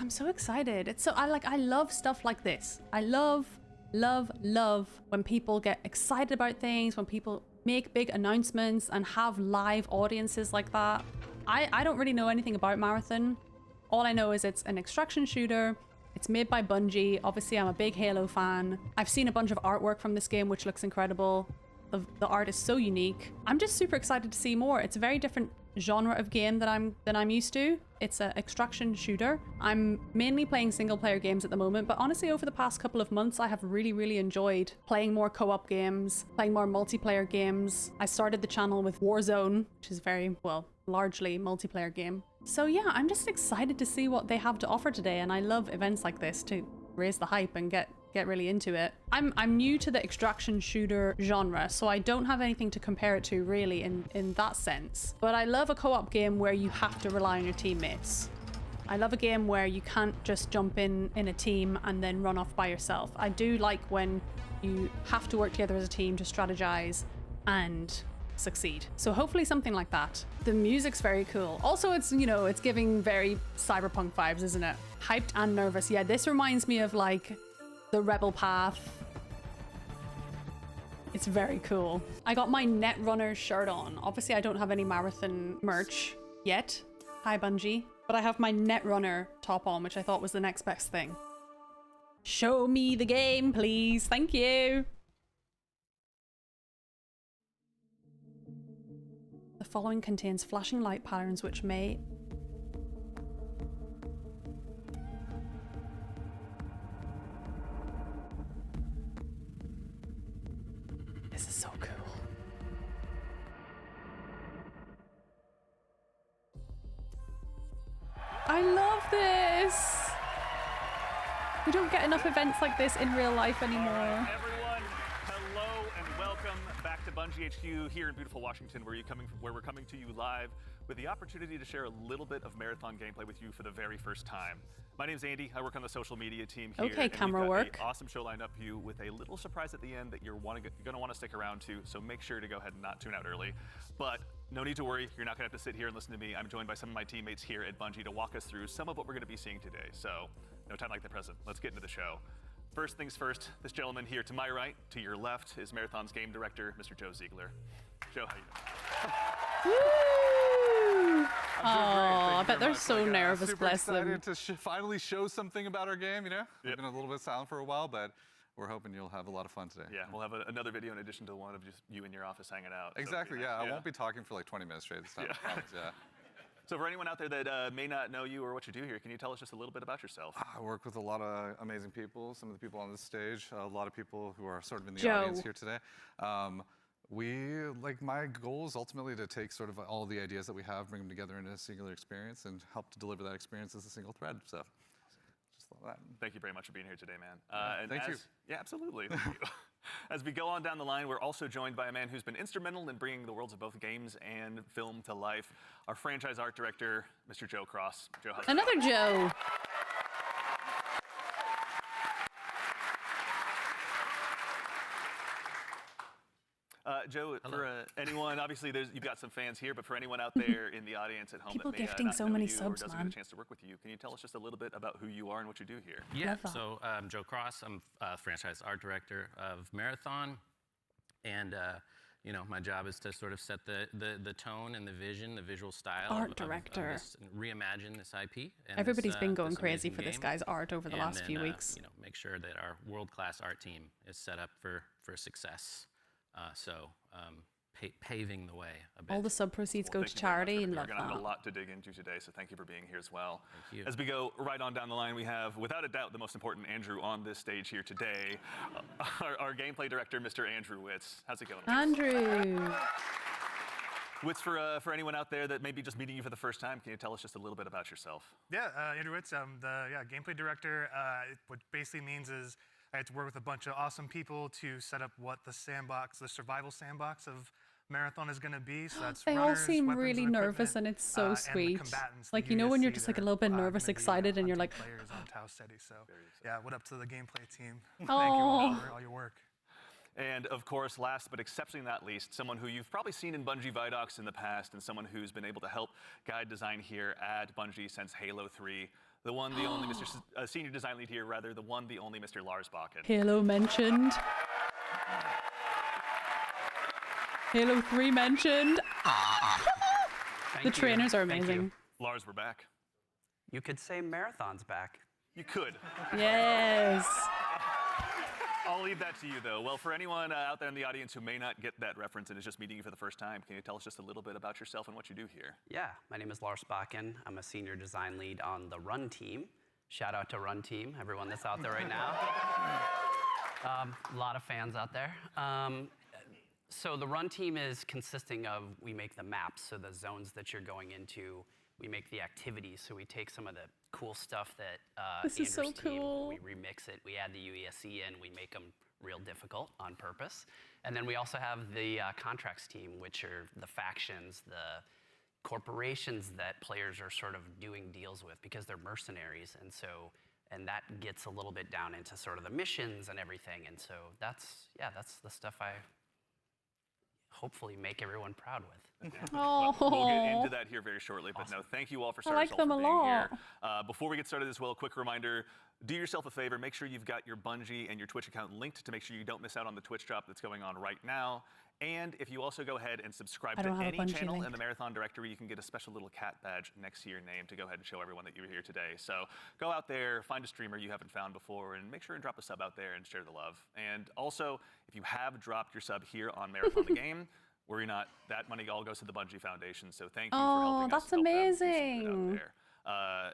I'm so excited. It's so I love stuff like this. I love when people get excited about things, when people make big announcements and have live audiences like that. I don't really know anything about Marathon. All I know is it's an extraction shooter. It's made by Bungie. Obviously, I'm a big Halo fan. I've seen a bunch of artwork from this game, which looks incredible. The art is so unique. I'm just super excited to see more. It's a very different genre of game that I'm used to. It's an extraction shooter. I'm mainly playing single player games at the moment, but honestly over the past couple of months I have really enjoyed playing more co-op games, playing more multiplayer games. I started the channel with Warzone, which is very, well, largely multiplayer game. So yeah, I'm just excited to see what they have to offer today, and I love events like this to raise the hype and get really into it. I'm new to the extraction shooter genre, so I don't have anything to compare it to really in that sense. But I love a co-op game where you have to rely on your teammates. I love a game where you can't just jump in a team and then run off by yourself. I do like when you have to work together as a team to strategize and succeed. So hopefully something like that. The music's very cool. Also, it's, you know, it's giving very cyberpunk vibes, isn't it? Hyped and nervous. Yeah, this reminds me of like the Rebel Path. It's very cool. I got my Netrunner shirt on. Obviously, I don't have any Marathon merch yet. Hi, Bungie. But I have my Netrunner top on, which I thought was the next best thing. Show me the game, please. Thank you. The following contains flashing light patterns which may... This is so cool. I love this! We don't get enough events like this in real life anymore. Everyone, hello and welcome back to Bungie HQ here in beautiful Washington, where we're coming to you live with the opportunity to share a little bit of Marathon gameplay with you for the very first time. My name's Andy. I work on the social media team here. Okay, camera work. An awesome show lined up for you with a little surprise at the end that you're going to want to stick around to, so make sure to go ahead and not tune out early. But no need to worry, you're not going to have to sit here and listen to me. I'm joined by some of my teammates here at Bungie to walk us through some of what we're going to be seeing today. So, no time like the present. Let's get into the show. First things first, this gentleman here to my right, to your left, is Marathon's game director, Mr. Joe Ziegler. Joe, how you doing? Woo! Oh, I bet they're so nervous, super bless them. excited to finally show something about our game, you know? We've been a little bit silent for a while, but we're hoping you'll have a lot of fun today. Yeah, we'll have another video in addition to the one of just you in your office hanging out. Exactly, so yeah. I won't be talking for like 20 minutes straight this time, I promise, yeah. So for anyone out there that may not know you or what you do here, can you tell us just a little bit about yourself? I work with a lot of amazing people, some of the people on this stage, a lot of people who are sort of in the Joe. audience here today. My goal is ultimately to take sort of all the ideas that we have, bring them together into a singular experience and help to deliver that experience as a single thread, so just love that. Thank you very much for being here today, man. And thank you. Yeah, absolutely. Thank you. As we go on down the line, we're also joined by a man who's been instrumental in bringing the worlds of both games and film to life, our franchise art director, Mr. Joe Cross. Joe, how's it going? Another Joe. Joe, for anyone, obviously you've got some fans here, but for anyone out there in the audience at home People that may gifting not so know many you subs, or doesn't man. get a chance to work with you, can you tell us just a little bit about who you are and what you do here? Yeah, Love that. so I'm Joe Cross. I'm franchise art director of Marathon, and you know, my job is to sort of set the tone and the vision, the visual style. Art director. Reimagine this IP. And Everybody's been going this crazy amazing for this game. guy's art over the And last then, few weeks. You know, make sure that our world-class art team is set up for success. Paving the way a bit. All the sub proceeds go Thank to you very much, charity. everybody. Love We're going to have a that. lot to dig into today, so thank you for being here as well. Thank you. As we go right on down the line, we have, without a doubt, the most important Andrew on this stage here today, our gameplay director, Mr. Andrew Witz. How's it going? Andrew. Witz, for anyone out there that may be just meeting you for the first time, can you tell us just a little bit about yourself? Yeah, Andrew Witz. I'm the gameplay director. What basically means is I had to work with a bunch of awesome people to set up what the survival sandbox of Marathon is going to be. So that's They all runners, seem weapons really and nervous, equipment, and it's so and the sweet. combatants, Like, the you know when you're USC just like a that little bit are, nervous, gonna be, excited, and you're like, hunting players on Tau City. So yeah, what up to the gameplay team? Thank Aw. you all for all your work. And of course, last but exceptionally not least, someone who you've probably seen in Bungie Vidocs in the past and someone who's been able to help guide design here at Bungie since Halo 3, the one, the only Mr. Senior Design Lead here, rather, the one, the only Mr. Lars Bakken. Halo mentioned. Halo 3 mentioned. The trainers are amazing. Lars, we're back. You could say Marathon's back. You could. Yes. I'll leave that to you, though. Well, for anyone out there in the audience who may not get that reference and is just meeting you for the first time, can you tell us just a little bit about yourself and what you do here? Yeah, my name is Lars Bakken. I'm a senior design lead on the Run team. Shout out to Run team, everyone that's out there right now. A lot of fans out there. So the Run team is consisting of, we make the maps, so the zones that you're going into. We make the activities, so we take some of the cool stuff that Andrew's so team, cool. we remix it, we add the UESC in, we make them real difficult on purpose. And then we also have the contracts team, which are the factions, the corporations that players are sort of doing deals with because they're mercenaries. And that gets a little bit down into sort of the missions and everything. And so that's the stuff I hopefully make everyone proud with. Oh. We'll get into that here very shortly, but no, thank you all for starting like them a being lot. here. Before we get started as well, a quick reminder, do yourself a favor, make sure you've got your Bungie and your Twitch account linked to make sure you don't miss out on the Twitch drop that's going on right now. And if you also go ahead and subscribe to any channel in the Marathon directory, you can get a special little cat badge next to your name to go ahead and show everyone that you were here today. So go out there, find a streamer you haven't found before, and make sure and drop a sub out there and share the love. And also, if you have dropped your sub here on Marathon the Game, worry not, that money all goes to the Bungie Foundation, so thank you for helping us. That's help them amazing. out there.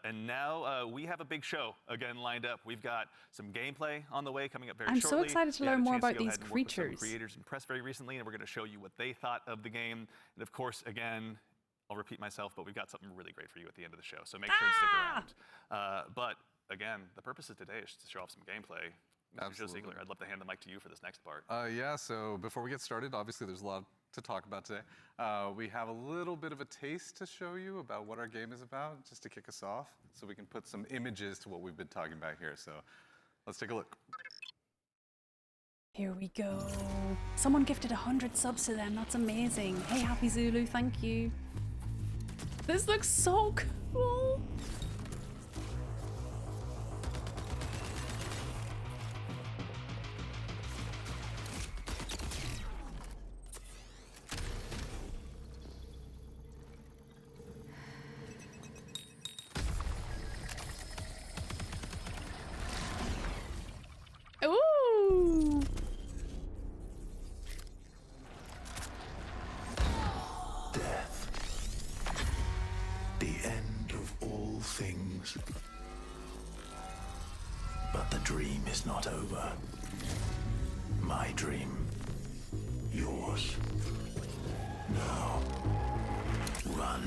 And now we have a big show again lined up. We've got some gameplay on the way coming up very shortly. I'm so excited to We had learn a more chance to about go these ahead and work with some creatures. creators and press very recently, and we're going to show you what they thought of the game. And of course, again, I'll repeat myself, but we've got something really great for you at the end of the show, so make sure and stick around. But again, the purpose of today is to show off some gameplay. Mr. Joe Ziegler, I'd love to hand the mic to you for this next part. Yeah, so before we get started, obviously there's a lot to talk about today. We have a little bit of a taste to show you about what our game is about, just to kick us off, so we can put some images to what we've been talking about here. So let's take a look. Here we go. Someone gifted 100 subs to them. That's amazing. Hey, Happy Zulu, thank you. This looks so cool. Ooh. Death. The end of all things. But the dream is not over. My dream. Yours. Now. Run.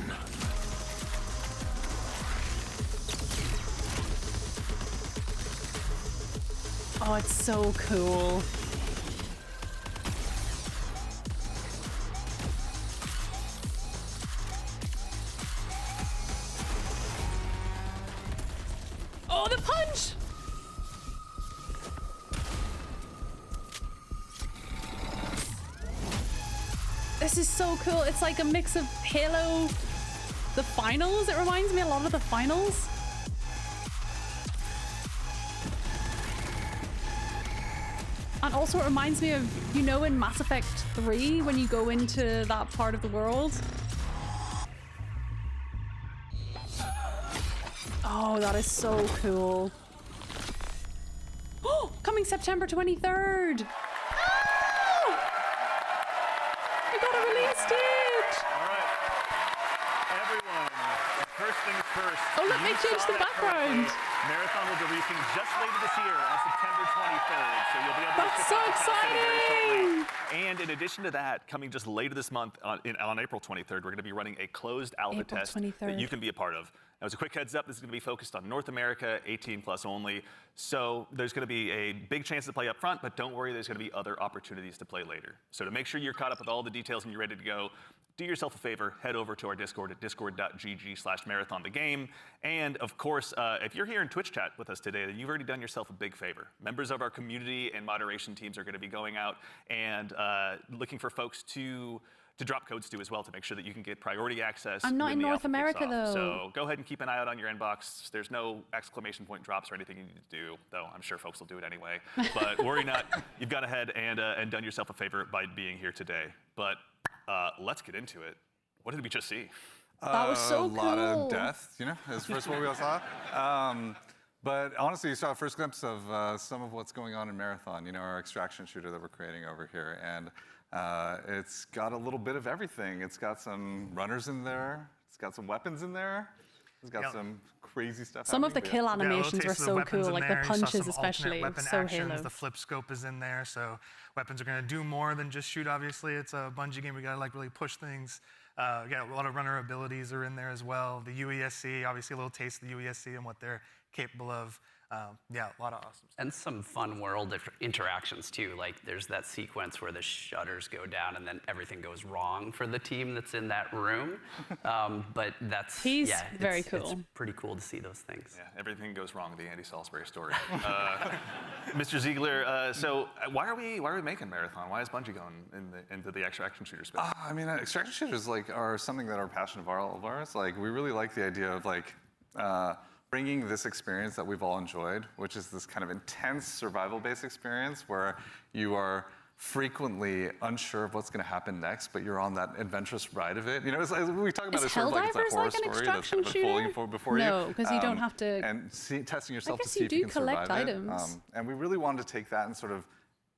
Oh, it's so cool. Oh, the punch! This is so cool. It's like a mix of Halo, the finals. It reminds me a lot of the finals. And also it reminds me of, you know, in Mass Effect 3, when you go into that part of the world. Oh, that is so cool. Oh, coming September 23rd. Oh! We got a release date. All right, everyone, first things first. Oh, let me you change saw the that background. correctly. Marathon will be releasing just later this year on September 23rd, so you'll be able to That's check so out the content very shortly. exciting. And in addition to that, coming just later this month on April 23rd, we're going to be running a closed alpha April test 23rd. that you can be a part of. Now, as a quick heads up, this is going to be focused on North America, 18 plus only. So there's going to be a big chance to play up front, but don't worry, there's going to be other opportunities to play later. So to make sure you're caught up with all the details and you're ready to go, do yourself a favor, head over to our Discord at discord.gg/marathonthegame. And of course, if you're here in Twitch chat with us today, then you've already done yourself a big favor. Members of our community and moderation teams are going to be going out and looking for folks to to drop codes to as well to make sure that you can get priority access. I'm not when in the North alpha kicks America, off. though. So go ahead and keep an eye out on your inbox. There's no exclamation point drops or anything you need to do, though I'm sure folks will do it anyway. But worry not, you've gone ahead and done yourself a favor by being here today. But let's get into it. What did we just see? That was so cool. A lot of death, you know, is first what we all saw. But honestly, you saw a first glimpse of some of what's going on in Marathon, you know, our extraction shooter that we're creating over here. And it's got a little bit of everything. It's got some runners in there. It's got some weapons in there. It's got some crazy stuff. Some of the kill Yeah, a little animations were taste of the so weapons cool, in like there. the You saw punches some especially. alternate weapon So actions. Halo. The flip scope is in there, so weapons are going to do more than just shoot. Obviously, it's a Bungie game. We got to like really push things. Yeah, a lot of runner abilities are in there as well. The UESC, obviously, a little taste of the UESC and what they're capable of. Yeah, a lot of awesome stuff. And some fun world interactions too. Like there's that sequence where the shutters go down and then everything goes wrong for the team that's in that room. But that's He's very it's cool. pretty cool to see those things. Yeah, everything goes wrong. The Andy Salisbury story. Mr. Ziegler, so why are we making Marathon? Why is Bungie going into the extraction shooter space? I mean, extraction shooters are something that are a passion of all of ours. Like, we really like the idea of like bringing this experience that we've all enjoyed, which is this kind of intense survival-based experience where you are frequently unsure of what's going to happen next, but you're on that adventurous ride of it. You know, we talk about it sort of like it's a horror story that's kind of unfolding before you. No, because you don't have to. And testing yourself I to guess see you if you do can collect survive items. it. And we really wanted to take that and sort of,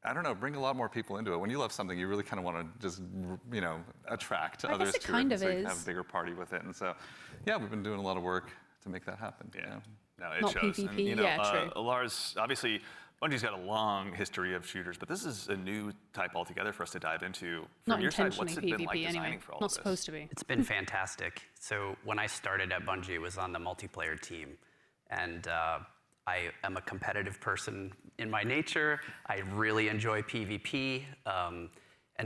I don't know, bring a lot more people into it. When you love something, you really kind of want to just, you know, attract others guess it to kind it, of so you can is. have a bigger party with it. And so, yeah, we've been doing a lot of work to make that happen. Yeah. You know? No, it Not shows. And, PvP, you know, yeah, true. Lars, obviously, Bungie's got a long history of shooters, but this is a new type altogether for us to dive into. From Not your side, intentionally what's it been PvP like designing anyway. for all Not of this? supposed to be. It's been fantastic. So when I started at Bungie, it was on the multiplayer team. And I am a competitive person in my nature. I really enjoy PvP. And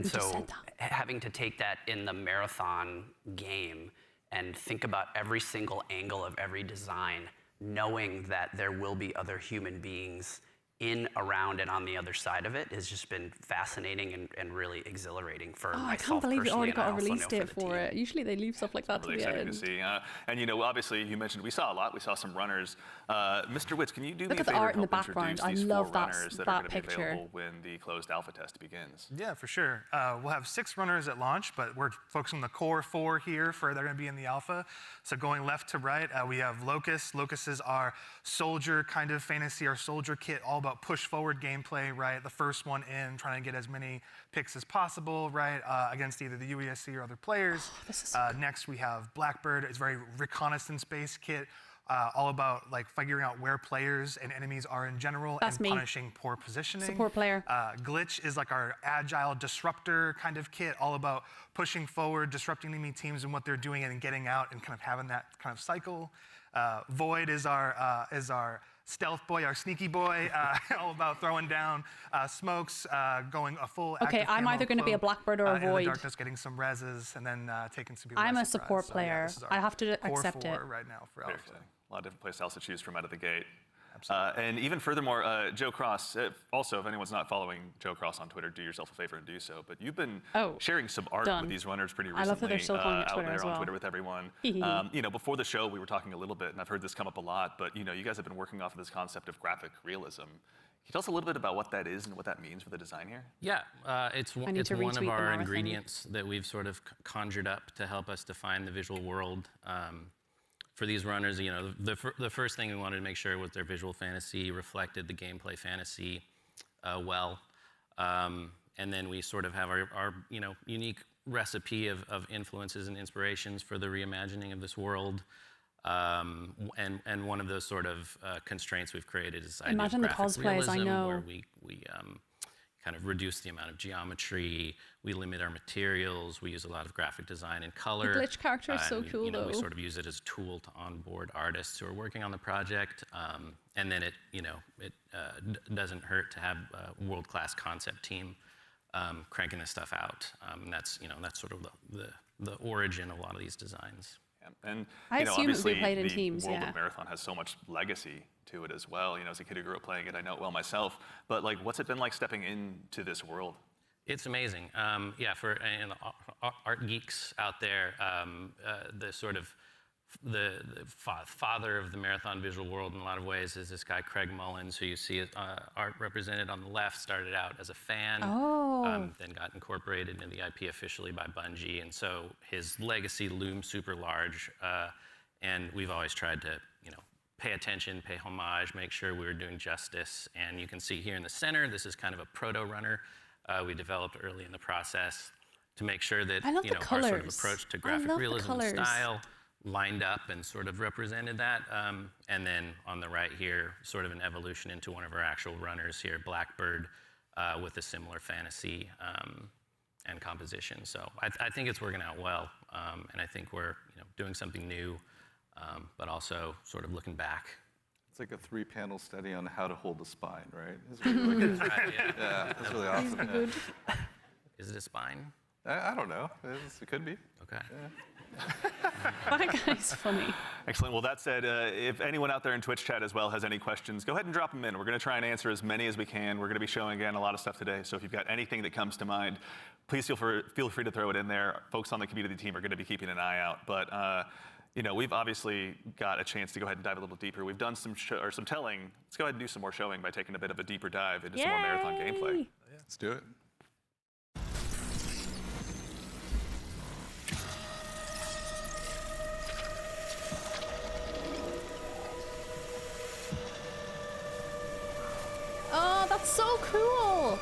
just so said that. having to take that in the Marathon game and think about every single angle of every design, knowing that there will be other human beings in, around, and on the other side of it has just been fascinating and really exhilarating for myself I can't believe we personally, already and I got a also release know date the for team. it. Usually they leave stuff like that Really to the exciting end. to see. And you know, obviously, you mentioned we saw a lot. We saw some runners. Mr. Witz, can you do me Look a at the favor art and in the help background. introduce I these love four that- runners that that are going to be picture. available when the closed alpha test begins? Yeah, for sure. We'll have 6 runners at launch, but we're focusing on the core 4 here they're going to be in the alpha. So going left to right, we have Locust. Locust is our soldier kind of fantasy, our soldier kit, all about push forward gameplay, right? The first one in, trying to get as many picks as possible, right? Against either the UESC or other players. This is so Next we have Blackbird. It's a very reconnaissance-based kit. All about like figuring out where players and enemies are in general That's and me. punishing poor positioning. Support player. Glitch is like our agile disruptor kind of kit, all about pushing forward, disrupting enemy teams and what they're doing and getting out and kind of having that kind of cycle. Void is our stealth boy, our sneaky boy, all about throwing down smokes, going a full Okay, active I'm camo either gonna be a cloak, Blackbird or a in the Void. darkness, getting some reses, and then taking some people I'm by a surprise. support So, yeah, player. this is our I have to core accept 4 it. right now for Very Alpha. exciting. A lot of different playstyles to choose from out of the gate. And even furthermore, Joe Cross, also, if anyone's not following Joe Cross on Twitter, do yourself a favor and do so. But you've been sharing some art done. with these runners pretty I recently. love that they're still calling it out Twitter there as on well. Twitter with everyone. You know, before the show, we were talking a little bit, and I've heard this come up a lot, but you know, you guys have been working off of this concept of graphic realism. Can you tell us a little bit about what that is and what that means for the design here? Yeah, it's need one to of retweet the our marathon. ingredients that we've sort of conjured up to help us define the visual world. For these runners, you know, the first thing we wanted to make sure was their visual fantasy reflected the gameplay fantasy well. And then we sort of have our you know, unique recipe of influences and inspirations for the reimagining of this world. And one of those sort of constraints we've created is idea of Imagine the graphic cosplayers, I realism, know. where we kind of reduce the amount of geometry, we limit our materials, we use a lot of graphic design and color. The Glitch character is so and, cool, you know, we though. sort of use it as a tool to onboard artists who are working on the project. And then it doesn't hurt to have a world-class concept team cranking this stuff out. And that's sort of the origin of a lot of these designs. Yeah. And I you know, assume it would be obviously, played in the teams, world yeah. of Marathon has so much legacy to it as well. You know, as a kid who grew up playing it, I know it well myself. But like, what's it been like stepping into this world? It's amazing. Yeah, for art geeks out there, the sort of the father of the marathon visual world in a lot of ways is this guy Craig Mullins, who you see art represented on the left. Started out as a fan, then got incorporated into the IP officially by Bungie, and so his legacy looms super large. And we've always tried to, pay attention, pay homage, make sure we were doing justice. And you can see here in the center, this is kind of a proto runner we developed early in the process to make sure that our sort of approach to graphic realism and style lined up and sort of represented that. And then on the right here, sort of an evolution into one of our actual runners here, Blackbird, with a similar fantasy and composition. So I think it's working out well, and I think we're doing something new, but also sort of looking back. It's like a 3-panel study on how to hold the spine, right? It's really good. Yeah, that's really awesome. Good. Is it a spine? I don't know. It could be. Okay. Yeah. That guy's funny. Excellent. Well, that said, if anyone out there in Twitch chat as well has any questions, go ahead and drop them in. We're going to try and answer as many as we can. We're going to be showing, again, a lot of stuff today. So if you've got anything that comes to mind, please feel free to throw it in there. Folks on the community team are going to be keeping an eye out. But we've obviously got a chance to go ahead and dive a little deeper. We've done some telling. Let's go ahead and do some more showing by taking a bit of a deeper dive into some more marathon gameplay. Let's do it. Oh, that's so cool.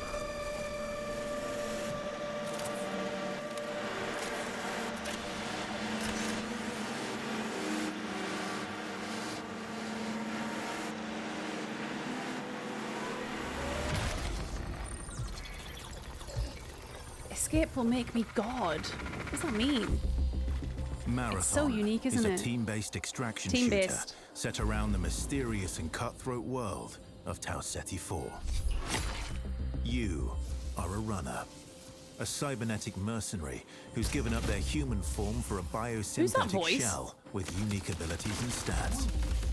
Escape will make me God. What does that mean? Marathon it's so unique, isn't it? Is a team-based extraction Team-based. shooter set around the mysterious and cutthroat world of Tau Ceti 4. You are a runner, a cybernetic mercenary who's given up their human form for a biosynthetic shell with unique abilities and stats,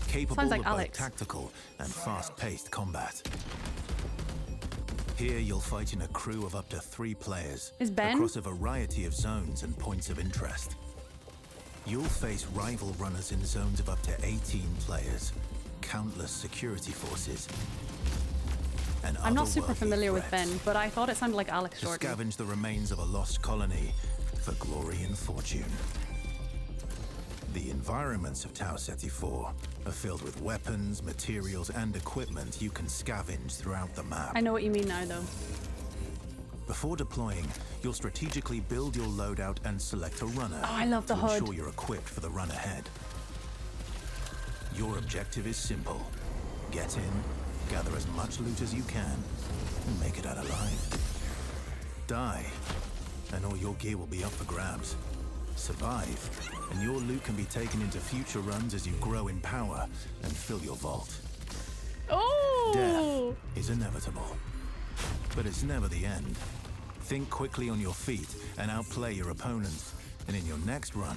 capable Sounds like of both Alex. tactical and fast-paced combat. Here you'll fight in a crew of up to 3 players Is Ben? across a variety of zones and points of interest. You'll face rival runners in zones of up to 18 players, countless security forces, and I'm not super otherworldly familiar with threats Ben, but I thought it sounded like Alex to Jordan. scavenge the remains of a lost colony for glory and fortune. The environments of Tau Ceti 4 are filled with weapons, materials, and equipment you can scavenge throughout the map. I know what you mean now, though. Before deploying, you'll strategically build your loadout and select a runner Oh, I love the to HUD. ensure you're equipped for the run ahead. Your objective is simple. Get in, gather as much loot as you can, and make it out alive. Die, and all your gear will be up for grabs. Survive, and your loot can be taken into future runs as you grow in power and fill your vault. Oh! Death is inevitable, but it's never the end. Think quickly on your feet and outplay your opponents, and in your next run,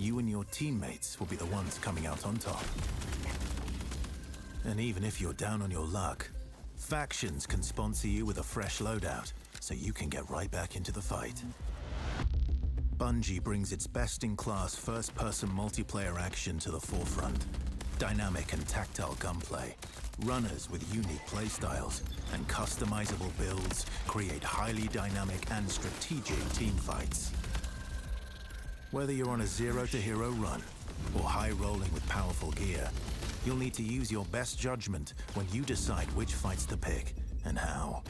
you and your teammates will be the ones coming out on top. And even if you're down on your luck, factions can sponsor you with a fresh loadout, so you can get right back into the fight. Bungie brings its best-in-class first-person multiplayer action to the forefront. Dynamic and tactile gunplay, runners with unique playstyles, and customizable builds create highly dynamic and strategic teamfights. Whether you're on a zero-to-hero run or high-rolling with powerful gear, you'll need to use your best judgment when you decide which fights to pick and how.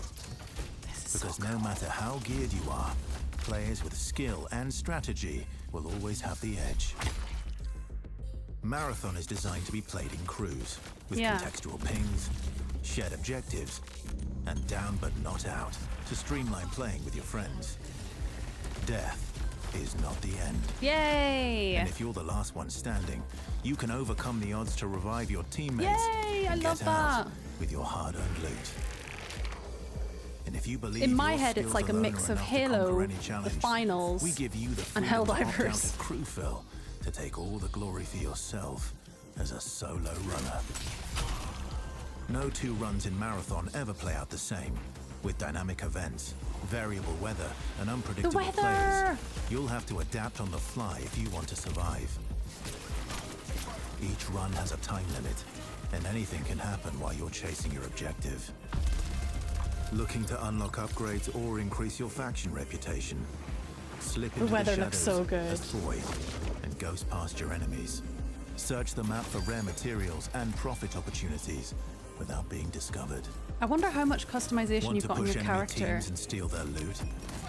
Because no matter how geared you are, players with skill and strategy will always have the edge. Marathon is designed to be played in crews, with contextual pings, shared objectives, and down but not out, to streamline playing with your friends. Death is not the end. Yay! And if you're the last one standing, you can overcome the odds to revive your teammates Yay! I and love get out that. with your hard-earned loot. And if you believe In my your head, it's skills like a alone mix are of enough to conquer Halo, any the challenge, finals, we give you the and freedom to opt out Helldivers. of crew fill to take all the glory for yourself as a solo runner. No 2 runs in Marathon ever play out the same, With dynamic events, variable weather, and unpredictable The weather! players, you'll have to adapt on the fly if you want to survive. Each run has a time limit, and anything can happen while you're chasing your objective. Looking to unlock upgrades or increase your faction reputation? Slip into weather the looks shadows so good. as Void and ghost past your enemies. Search the map for rare materials and profit opportunities without being discovered. I wonder how much customization Want you've to got on push your enemy character. teams and steal their loot?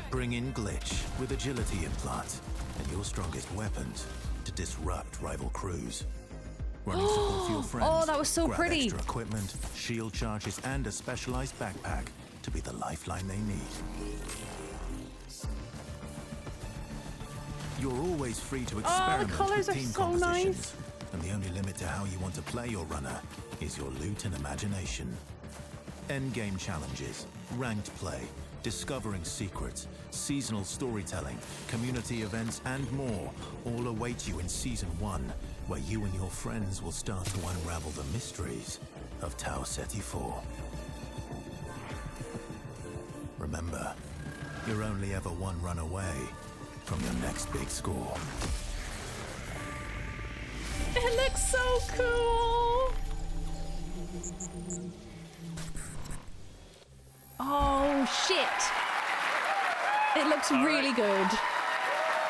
Bring in Glitch with agility implant and your strongest weapons to disrupt rival crews. Running support for your friends. Oh, that was so grab pretty. extra equipment, shield charges, and a specialized backpack to be the lifeline they need. You're always free to experiment colours with are team so compositions, nice. and the only limit to how you want to play your runner is your loot and imagination. Endgame challenges, ranked play, discovering secrets, seasonal storytelling, community events, and more all await you in Season 1, where you and your friends will start to unravel the mysteries of Tau Ceti 4. Remember, you're only ever one run away from your next big score. It looks so cool! Oh, shit! It looks really good.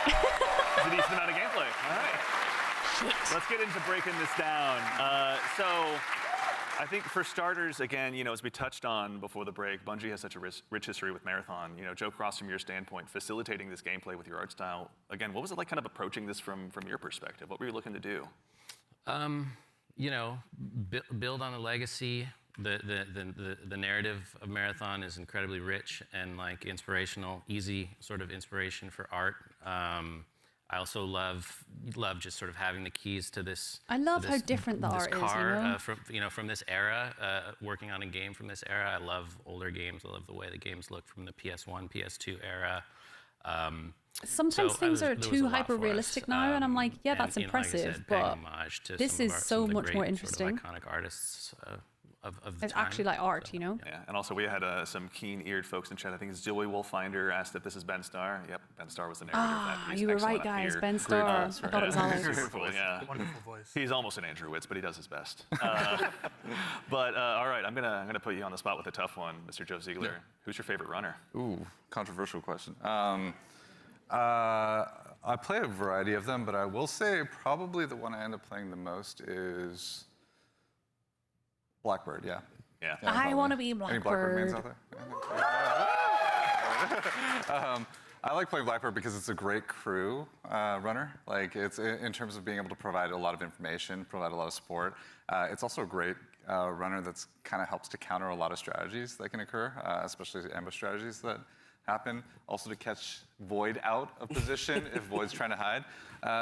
It's a decent amount of gameplay. All right. Shit. Let's get into breaking this down. So I think for starters, again, as we touched on before the break, Bungie has such a rich history with Marathon. Joe Cross, from your standpoint, facilitating this gameplay with your art style, again, what was it like kind of approaching this from your perspective? What were you looking to do? Build on the legacy. The narrative of Marathon is incredibly rich and inspirational, easy sort of inspiration for art. I also love just sort of having the keys to this. I love how different the art is, from this era, working on a game from this era. I love older games. I love the way the games look from the PS1, PS2 era. Sometimes things are too hyper-realistic now, and I'm like, yeah, that's impressive, like I said, but homage to this some is of so some of the much great more sort of interesting. iconic artists of the It's time. actually like art, Yeah, and also we had some keen-eared folks in chat. I think Zoe Wolfinder asked if this is Ben Starr. Yep, Ben Starr was the narrator of that piece. You were Excellent right, up guys. here. Ben Starr. I thought it was Alex. Beautiful, yeah. Wonderful voice. He's almost an Andrew Witz, but he does his best. But all right, I'm gonna put you on the spot with a tough one, Mr. Joe Ziegler. Yeah. Who's your favorite runner? Ooh, controversial question. I play a variety of them, but I will say probably the one I end up playing the most is Blackbird, yeah. Yeah. I want to be Any Blackbird mains Blackbird. out there? I like playing Blackbird because it's a great crew runner. It's in terms of being able to provide a lot of information, provide a lot of support. It's also a great runner that's kind of helps to counter a lot of strategies that can occur, especially ambush strategies that happen. Also to catch Void out of position if Void's trying to hide.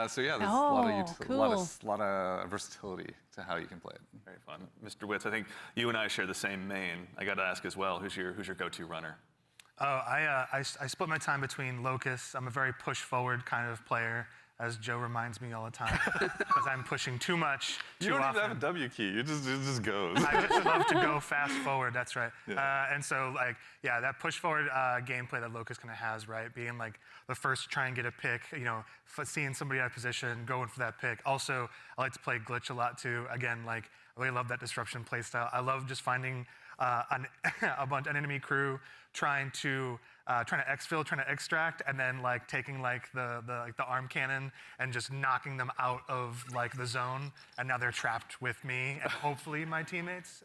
So yeah, there's a lot of versatility to how you can play it. Very fun. Mr. Witz, I think you and I share the same main. I got to ask as well, who's your go-to runner? Oh, I split my time between Locust. I'm a very push-forward kind of player, as Joe reminds me all the time, because I'm pushing too much, too often. You don't even have a W key. It just goes. I just love to go fast forward. That's right. Yeah. And so, that push-forward gameplay that Locust kind of has, right? Being the first to try and get a pick, seeing somebody out of position, going for that pick. Also, I like to play Glitch a lot too. Again, I really love that disruption playstyle. I love just finding an enemy crew trying to exfil, trying to extract, and then taking the arm cannon and just knocking them out of the zone, and now they're trapped with me and hopefully my teammates.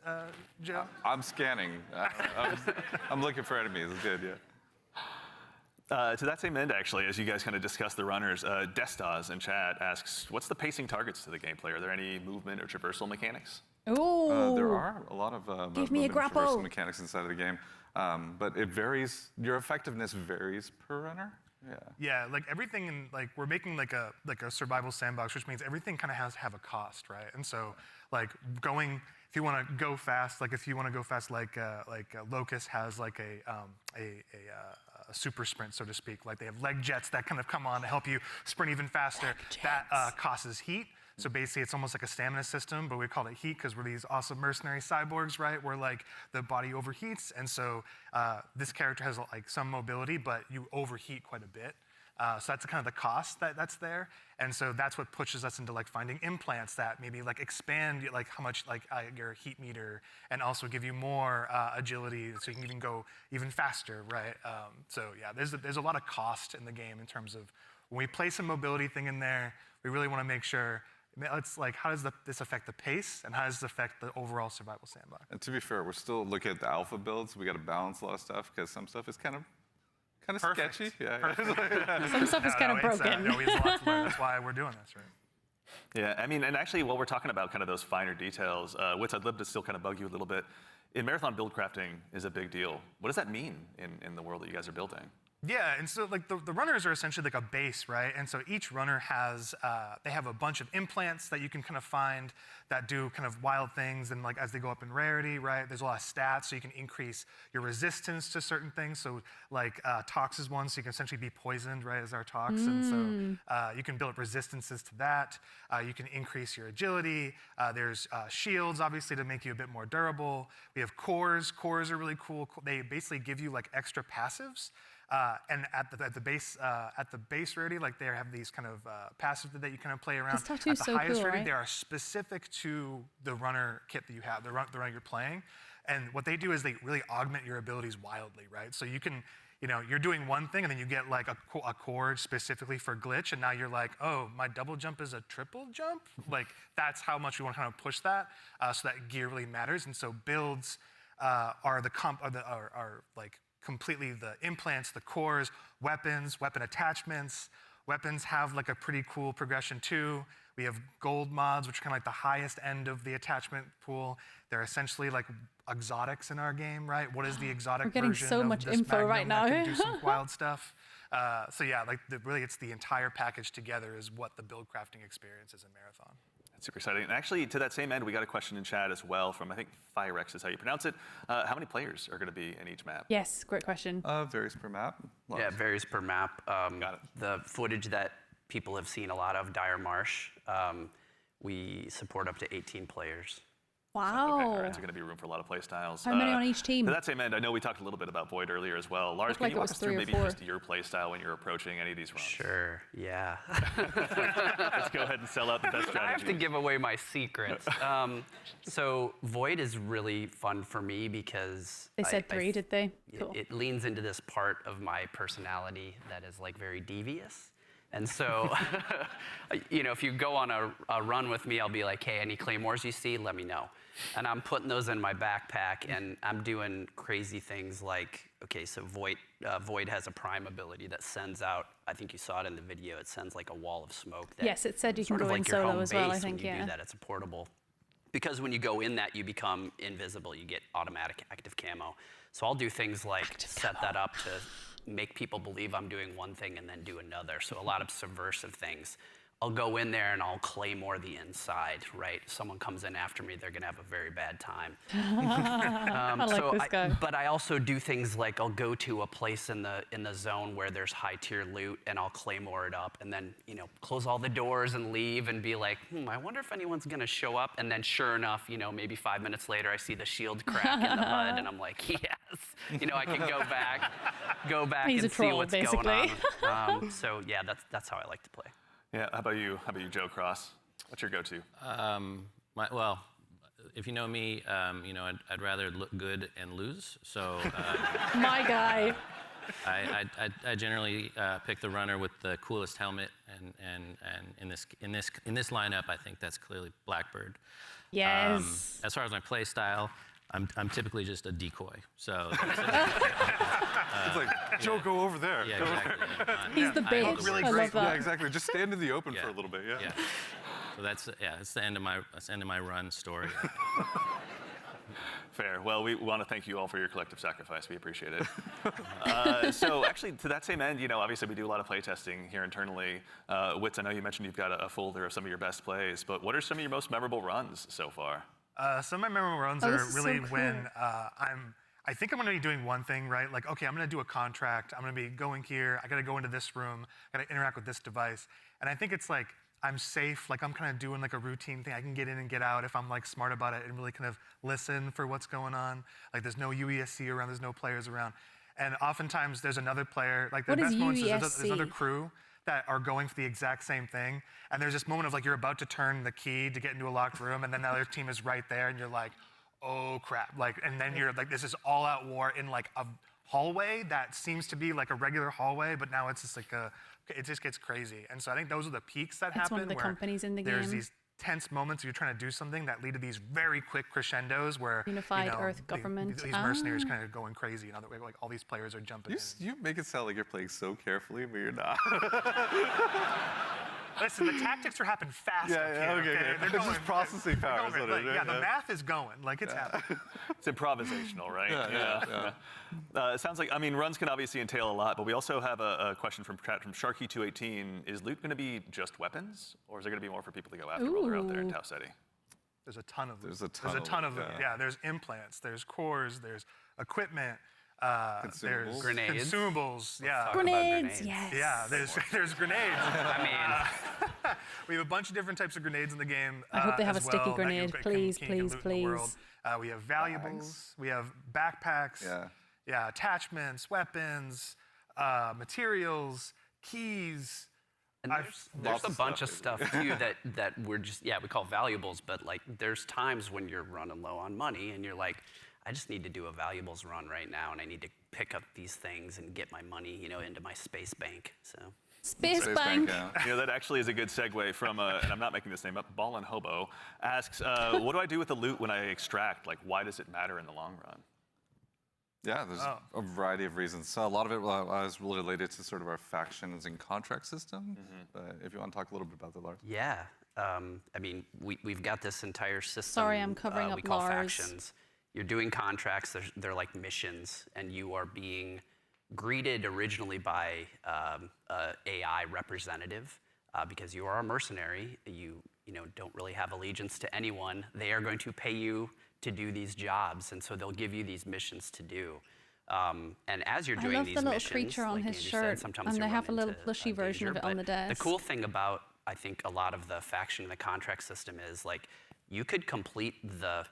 Joe. I'm scanning. I'm looking for enemies. It's good, yeah. To that same end, actually, as you guys kind of discuss the runners, Destas in chat asks, what's the pacing targets to the gameplay? Are there any movement or traversal mechanics? Ooh. There are a lot of Give me a grapple. traversal mechanics inside of the game, but it varies. Your effectiveness varies per runner. Yeah, everything in we're making a survival sandbox, which means everything kind of has to have a cost, right? And so going, if you want to go fast, Locust has a super sprint, so to speak. They have leg jets that kind of come on to help you sprint even faster. That costs heat. So basically, it's almost like a stamina system, but we call it heat because we're these awesome mercenary cyborgs, right? Where like the body overheats, and so this character has like some mobility, but you overheat quite a bit. So that's kind of the cost that's there, and so that's what pushes us into like finding implants that maybe like expand like how much like your heat meter, and also give you more agility, so you can even go even faster, right? So yeah, there's a lot of cost in the game in terms of when we place a mobility thing in there, we really want to make sure. It's like, how does this affect the pace, and how does this affect the overall survival sandbox? And to be fair, we're still looking at the alpha builds. We got to balance a lot of stuff because some stuff is kind of sketchy. Yeah. Some stuff is kind of broken. No, we have a lot to learn. That's why we're doing this, right? Yeah, I mean, and actually, while we're talking about kind of those finer details, Wits, I'd love to still kind of bug you a little bit. In Marathon, build crafting is a big deal. What does that mean in the world that you guys are building? Yeah, and so like the runners are essentially like a base, right? And so each runner has, they have a bunch of implants that you can kind of find that do kind of wild things, and like as they go up in rarity, right? There's a lot of stats, so you can increase your resistance to certain things. So like Tox is one, so you can essentially be poisoned, right, as our Tox. And so you can build up resistances to that. You can increase your agility. There's shields, obviously, to make you a bit more durable. We have cores. Cores are really cool. They basically give you like extra passives. And at the base rarity, like they have these kind of passives that you kind of play around. This tattoo's at the so highest cool, rarity, right? they are specific to the runner kit that you have, the runner you're playing. And what they do is they really augment your abilities wildly, right? So you can, you're doing one thing, and then you get like a chord specifically for glitch, and now you're like, oh, my double jump is a triple jump? Like that's how much we want to kind of push that, so that gear really matters. And so builds are like completely the implants, the cores, weapons, weapon attachments. Weapons have like a pretty cool progression too. We have gold mods, which are kind of like the highest end of the attachment pool. They're essentially like exotics in our game, right? What is the exotic We're getting version so of much this info Magnum right that now. can do some wild stuff? So yeah, like really it's the entire package together is what the build crafting experience is in Marathon. That's super exciting. And actually, to that same end, we got a question in chat as well from, I think, Firex is how you pronounce it. How many players are going to be in each map? Yes, great question. Varies per map. Yeah, it varies per map. Got it. The footage that people have seen a lot of, Dire Marsh, we support up to 18 players. Wow. Okay, all right, so going to be room for a lot of play styles. How many on each team? To that same end, I know we talked a little bit about Void earlier as well. Lars, Looked can like you it walk was us through 3 or maybe 4. just your play style when you're approaching any of these runs? Sure, yeah. Let's go ahead and sell out the best strategy. I have to give away my secrets. So Void is really fun for me because They said 3, did they? Cool. It leans into this part of my personality that is like very devious. And so, if you go on a run with me, I'll be like, hey, any claymores you see, let me know. And I'm putting those in my backpack, and I'm doing crazy things like, okay, so Void has a prime ability that sends out, I think you saw it in the video, it sends like a wall of smoke. That Yes, it said you can sort of go like in your solo home as well, I base think, when you yeah. do that, it's a portable. Because when you go in that, you become invisible. You get automatic active camo. So I'll do things like set that up to make people believe I'm doing one thing and then do another. So a lot of subversive things. I'll go in there and I'll claymore the inside, right? If someone comes in after me, they're gonna have a very bad time. I like this guy. But I also do things like I'll go to a place in the zone where there's high tier loot, and I'll claymore it up, and then close all the doors and leave and be like, I wonder if anyone's gonna show up. And then sure enough, maybe 5 minutes later, I see the shield crack in the HUD, and I'm like, yes, I can go back He's and a troll, see what's basically. going on. So yeah, that's how I like to play. Yeah, how about you, Joe Cross? What's your go-to? Well, if you know me, I'd rather look good and lose. So My guy. I generally pick the runner with the coolest helmet, and in this lineup, I think that's clearly Blackbird. Yes. As far as my play style, I'm typically just a decoy. So It's like, Joe, go over there. yeah, exactly. He's the bait. really I great. love that. Yeah, exactly. Just stand in the open Yeah. for a little bit. Yeah. Yeah. So that's the end of my run story. Fair. Well, we want to thank you all for your collective sacrifice. We appreciate it. So actually, to that same end, obviously we do a lot of play testing here internally. Wits, I know you mentioned you've got a folder of some of your best plays, but what are some of your most memorable runs so far? Some of my memorable runs Oh, are this is so really cool. when I think I'm going to be doing one thing, right? Like, okay, I'm going to do a contract. I'm going to be going here. I got to go into this room. I got to interact with this device. And I think it's like, I'm safe, like I'm kind of doing like a routine thing. I can get in and get out if I'm like smart about it and really kind of listen for what's going on. Like there's no UESC around, there's no players around. And oftentimes there's another player, like the What is best moments is there's UESC? another crew that are going for the exact same thing. And there's this moment of like you're about to turn the key to get into a locked room and then the other team is right there and you're like, oh crap. Like, and then you're like, this is all out war in like a hallway that seems to be like a regular hallway, but now it's just like it just gets crazy. And so I think those are the peaks that happen. It's one of the where companies in the there's game. these tense moments where you're trying to do something that lead to these very quick crescendos where Unified Earth Government. These mercenaries kind of going crazy, and like all these players are jumping in. You make it sound like you're playing so carefully, but you're not. Listen, the tactics are happening fast. Okay. They're It's just processing power. Going, Is what it is, yeah, the math is going. Like it's happening. It's improvisational, right? Yeah. It sounds like, I mean, runs can obviously entail a lot, but we also have a question from Sharky218. Is loot going to be just weapons, or is there going to be more for people to go after while they're out there in Tau City? There's a ton of loot. There's a ton of loot. loot, Yeah, there's implants, there's cores, there's equipment, Consumables. there's Grenades. consumables. Yeah. Talk about Grenades, yes. Yeah, there's grenades. I mean, We have a bunch of different types of grenades in the game. I hope they have as a sticky well, that you grenade. can Please, loot in the please, world. We have valuables. We have backpacks. Yeah. Attachments, weapons, materials, keys. and there's a bunch of stuff too that we're just, we call valuables, but like there's times when you're running low on money and you're like, I just need to do a valuables run right now and I need to pick up these things and get my money, into my space bank. So. Space Bank. That actually is a good segue from, and I'm not making this name up, Ballin' Hobo asks, what do I do with the loot when I extract? Like, why does it matter in the long run? Yeah, there's a variety of reasons. So a lot of it was related to sort of our factions and contract system. But if you want to talk a little bit about that, Lars. Yeah, I mean, we've got this entire system. Sorry, I'm covering up we call Lars. factions. You're doing contracts. They're like missions, and you are being greeted originally by a AI representative because you are a mercenary. You don't really have allegiance to anyone. They are going to pay you to do these jobs, and so they'll give you these missions to do. And as you're doing these missions, I love the little creature on like his Andrew shirt, said, sometimes and you they run have a little into, plushy version danger, of it on the but desk. The cool thing about, I think, a lot of the faction and the contract system is like you could complete the,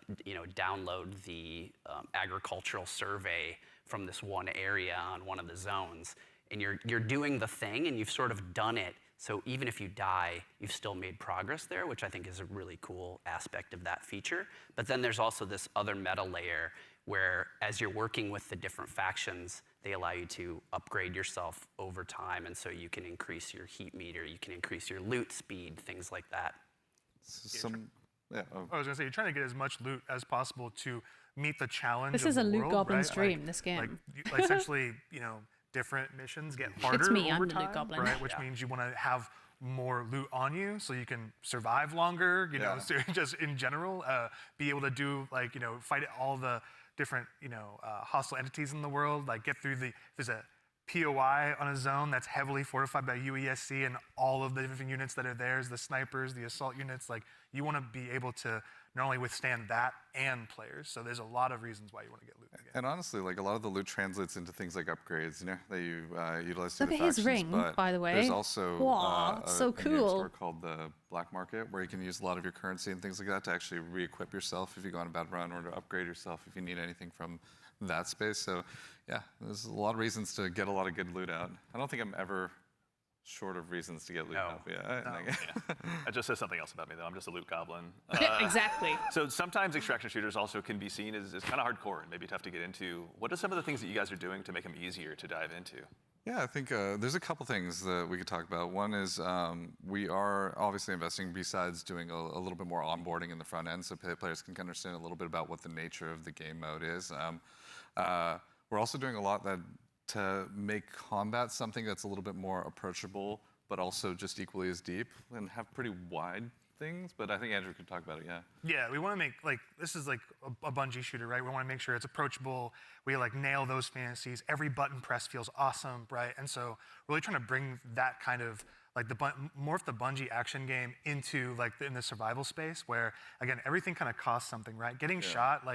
download the agricultural survey from this one area on one of the zones, and you're doing the thing, and you've sort of done it. So even if you die, you've still made progress there, which I think is a really cool aspect of that feature. But then there's also this other meta layer where as you're working with the different factions, they allow you to upgrade yourself over time, and so you can increase your heat meter, you can increase your loot speed, things like that. I was gonna say, you're trying to get as much loot as possible to meet the challenge. This of is a the loot world, goblin's right? dream, this game. Like essentially, different missions get harder me, I'm over the loot time, goblin. right? Which means you want to have more loot on you so you can survive longer. So just in general, be able to do fight all the different hostile entities in the world. Like get through there's a POI on a zone that's heavily fortified by UESC and all of the different units that are there, the snipers, the assault units. Like you want to be able to not only withstand that and players. So there's a lot of reasons why you want to get loot again. And honestly, like a lot of the loot translates into things like upgrades, that you utilize through Look the at his factions. ring, But by the way. there's also Wow, so a game cool. store called the Black Market, where you can use a lot of your currency and things like that to actually re-equip yourself if you go on a bad run, or to upgrade yourself if you need anything from that space. So yeah, there's a lot of reasons to get a lot of good loot out. I don't think I'm ever short of reasons to get loot out. That just says something else about me, though. I'm just a loot goblin. Exactly. So sometimes extraction shooters also can be seen as kind of hardcore and maybe tough to get into. What are some of the things that you guys are doing to make them easier to dive into? Yeah, I think there's a couple things that we could talk about. One is we are obviously investing, besides doing a little bit more onboarding in the front end, so players can understand a little bit about what the nature of the game mode is. We're also doing a lot to make combat something that's a little bit more approachable, but also just equally as deep, and have pretty wide things. But I think Andrew could talk about it, yeah. Yeah, we want to make, this is like a Bungie shooter, right? We want to make sure it's approachable. We nail those fantasies. Every button press feels awesome, right? And so really trying to bring that kind of, morph the Bungie action game into in the survival space where, again, everything kind of costs something, right? Getting shot,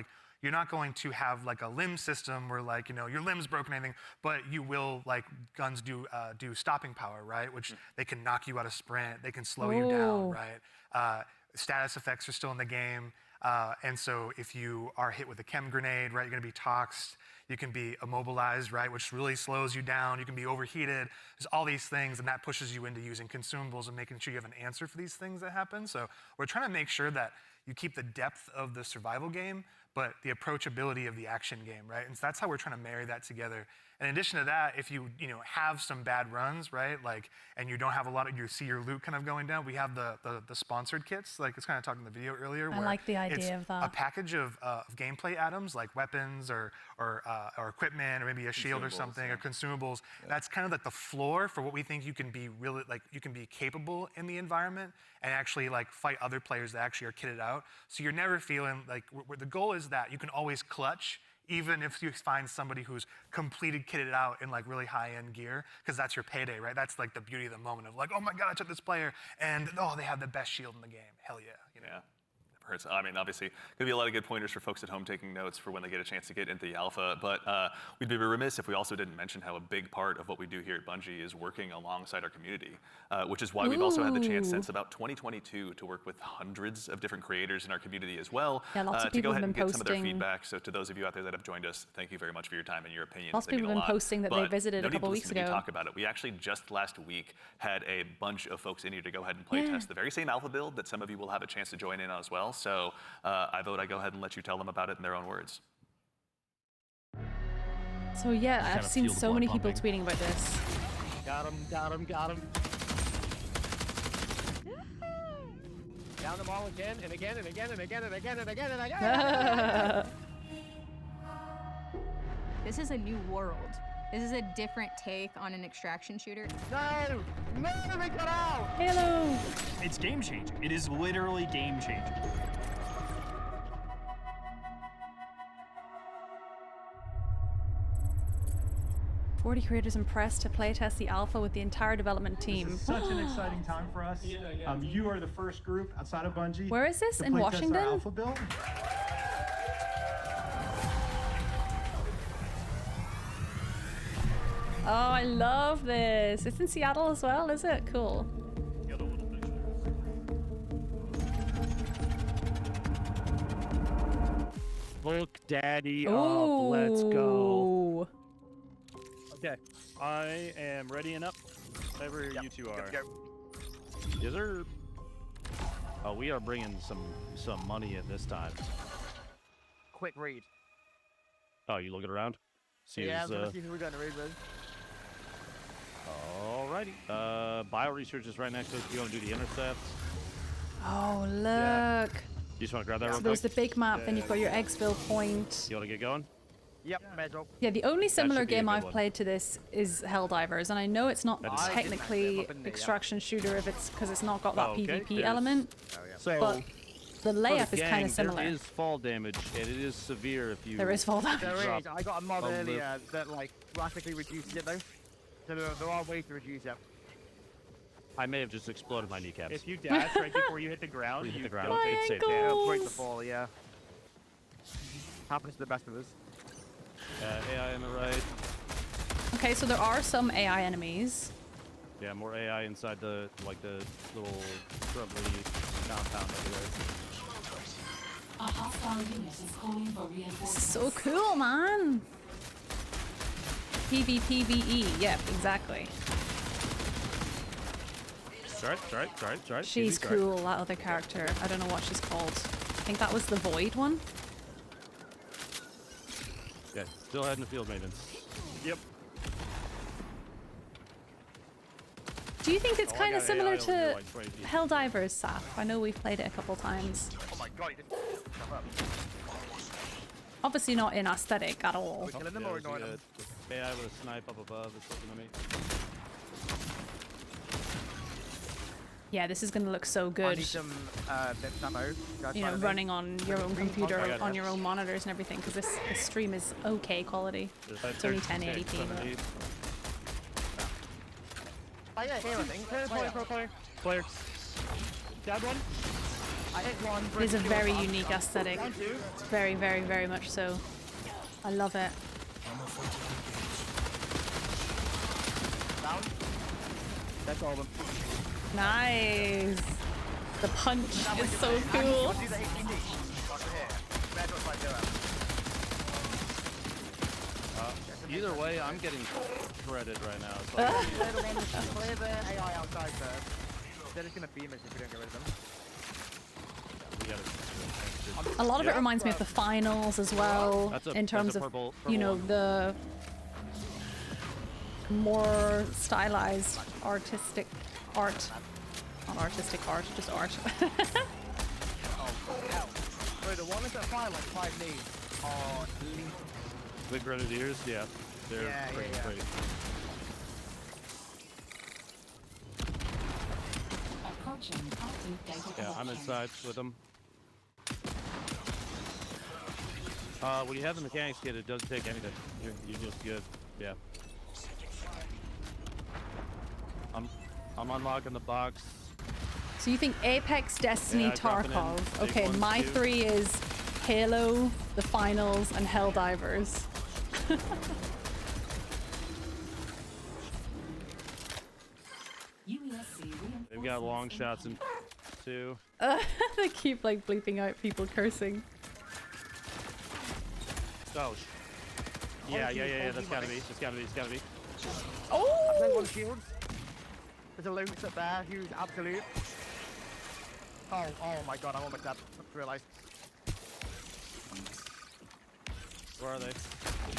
you're not going to have like a limb system where like, you know, your limb's broken or anything, but you will, like guns do stopping power, right? Which they can knock you out of sprint, they can slow you down, right? Status effects are still in the game. And so if you are hit with a chem grenade, right, you're gonna be toxed. You can be immobilized, right, which really slows you down. You can be overheated. There's all these things, and that pushes you into using consumables and making sure you have an answer for these things that happen. So we're trying to make sure that you keep the depth of the survival game, but the approachability of the action game, right? And so that's how we're trying to marry that together. And in addition to that, if you have some bad runs, right, like, and you don't have a lot of, you see your loot kind of going down, we have the sponsored kits, like it's kind of talking in the video earlier. I where like the idea of that. A package of gameplay items like weapons or equipment or maybe a shield or something or consumables. That's kind of like the floor for what we think you can be really, like you can be capable in the environment and actually like fight other players that actually are kitted out. So you're never feeling like, the goal is that you can always clutch even if you find somebody who's completed kitted out in like really high-end gear, because that's your payday, right? That's like the beauty of the moment of like, oh my God, I took this player and oh, they have the best shield in the game. Hell yeah, you know? Yeah. Hurts. I mean, obviously, gonna be a lot of good pointers for folks at home taking notes for when they get a chance to get into the alpha. But we'd be remiss if we also didn't mention how a big part of what we do here at Bungie is working alongside our community, which is why we've also had the chance since about 2022 to work with hundreds of different creators in our community as well. Yeah, lots of to go people ahead have and been get some of their posting. feedback. So to those of you out there that have joined us, thank you very much for your time and your opinions. Lots of They mean people a have been lot. posting that they But visited no a need to couple weeks listen to me ago. talk about it. We actually just last week had a bunch of folks in here to go ahead and play test the very same alpha build that some of you will have a chance to join in on as well. So I vote I go ahead and let you tell them about it in their own words. So yeah, I've kinda seen feel the so blood many people pumping. tweeting about this. Got him, got him, got him. Down them all again and again and again and again and again and again and again. This is a new world. This is a different take on an extraction shooter. No! No, they got out! Hello. It's game changing. It is literally game changing. "40 creators impressed to playtest the alpha with the entire development team." This is such an exciting time for us. You are the first group outside of Bungie. Where is this? to In play test Washington? our alpha build. Oh, I love this. It's in Seattle as well, is it? Cool. Look, Daddy up. Let's go. Ooh. Okay, I am ready and up. Whatever you two are. Yes, sir. Oh, we are bringing some money in this time. Quick read. Oh, you looking around? See Yeah, who's, I'm gonna see who we're gonna read with. Alrighty. Bio research is right next to us. You want to do the intercepts? Oh, look. Yeah. You just want to grab that real So there's the quick? big map, then you've got your Exfil point. You want to get going? Yep, medal. Yeah, the only similar should be a game good I've one. played to this is Helldivers, and I know it's not That is- technically extraction shooter if it's because it's not got that Okay, PvP there's- element, So, but the for layup the is kind gang, of similar. There is fall damage, and it is severe if you... There is fall damage. There drop is. I got a mod a lip. earlier that like drastically reduces it though. So there are ways to reduce it. I may have just exploded my kneecaps. If you dash right before you hit the ground, You hit you the ground. don't It's safe. Yeah, it'll Goals. break the fall. Yeah. Happens to the best of us. AI on the right. Okay, so there are some AI enemies. Yeah, more AI inside the little shrubbery compound over there. A hostile unit is calling for reinforcements. So cool, man. PvPvE. Yep, exactly. It's alright. She's Easy, it's alright. cool, that other character. I don't know what she's called. I think that was the Void one. Yeah, still heading to field maintenance. Yep. Do you think it's Oh, I kind got of similar AI over here, to like 20 feet. Helldivers, Saf? I know we've played it a couple times. Oh my god, he didn't jump up. Obviously not in aesthetic at all. Are we killing them Yeah, or there's ignoring them? a AI with a snipe up above is looking at me. Yeah, this is going to look so I good. need some bits of ammo. Guys, You know, find me. running on your own computer, I got on it. your own monitors and everything, because this stream is okay quality. There's It's only 1080p. but- underneath. Oh yeah, here I think. Player. Player. Dab one. I hit one. It is a Brent, very kill, unique aesthetic. Down two. Very, very, very much so. I love it. Down. That's all of them. Nice. The punch is so cool. Do the HPD. Here. Red looks like zero. Either way, I'm getting shredded right now. So Clear the AI outside first. They're just gonna beam us if we don't get rid of them. we gotta. A lot of it reminds me of the finals as well, That's in terms of, purple you know, one. the more stylized artistic art. Not artistic art, just art. Oh, hell. Wait, the one that's at fire like 5 knees are lethal. The Grenadiers, yeah. They're pretty great. Approaching active data Yeah, I'm collection. inside with them. When you have the mechanics kit, it doesn't take anything. You're just good. Yeah. I'm unlocking the box. So you think Apex, Destiny, Yeah, dropping in Tarkov. big Okay, ones, my too. 3 is Halo, the finals, and Helldivers. They've got long shots in two. They keep like bleeping out people cursing. Oh. Yeah. That's gotta be. It's gotta be. Oh! There's one shield. There's a Lynx up there who's absolute. Oh my god, I'm almost dead. I realised. Where are they?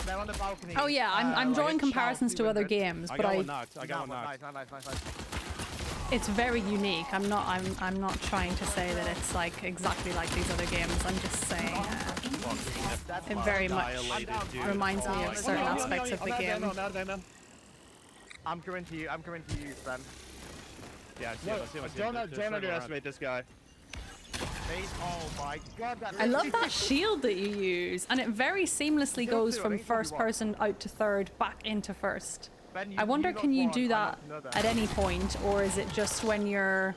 They're on the balcony. Oh yeah, I'm like drawing a comparisons shelf, to other 200. games, I but got one knocked. I got one Nice. knocked. it's very unique. I'm not trying to say that it's like exactly like these other games. I'm just saying it very much reminds me of certain aspects of the game. I'm coming to you, Ben. Yeah, I see him. Don't underestimate this guy. Oh my god, that I love that shield that you use, and it very seamlessly goes from first person out to third, back into first. Ben, I wonder, can you do that I know at any point, or is it just when you're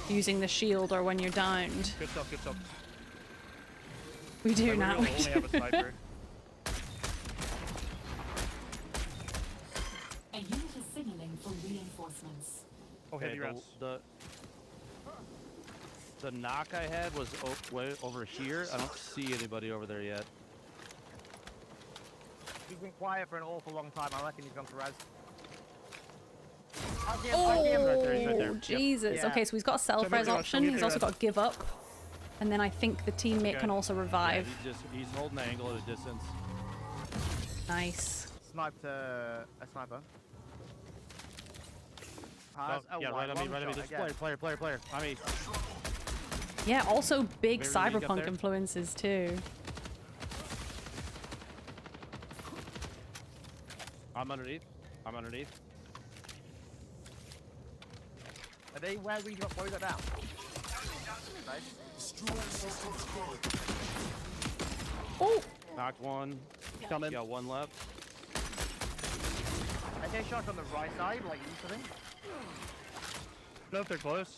using the shield or when you're downed? Good stuff. We do Like, now. we only have a sniper. A unit is signaling for reinforcements. Okay, the knock I had was way over here. I don't see anybody over there yet. He's been quiet for an awful long time. I reckon he's gone for res. Oh, Jesus. Yeah. Okay, so he's got a self-res option. He's also got give up. And then I think the teammate can also revive. Yeah, he's holding the angle at a distance. Nice. Sniped a sniper. Yeah, right on me. Just player. I mean, Yeah, also big Very unique up cyberpunk there. influences too. I'm underneath. Are they where we got down? Nice. Oh! Knocked one. Coming. Got one left. I get shot on the right side, like you think. No, if they're close.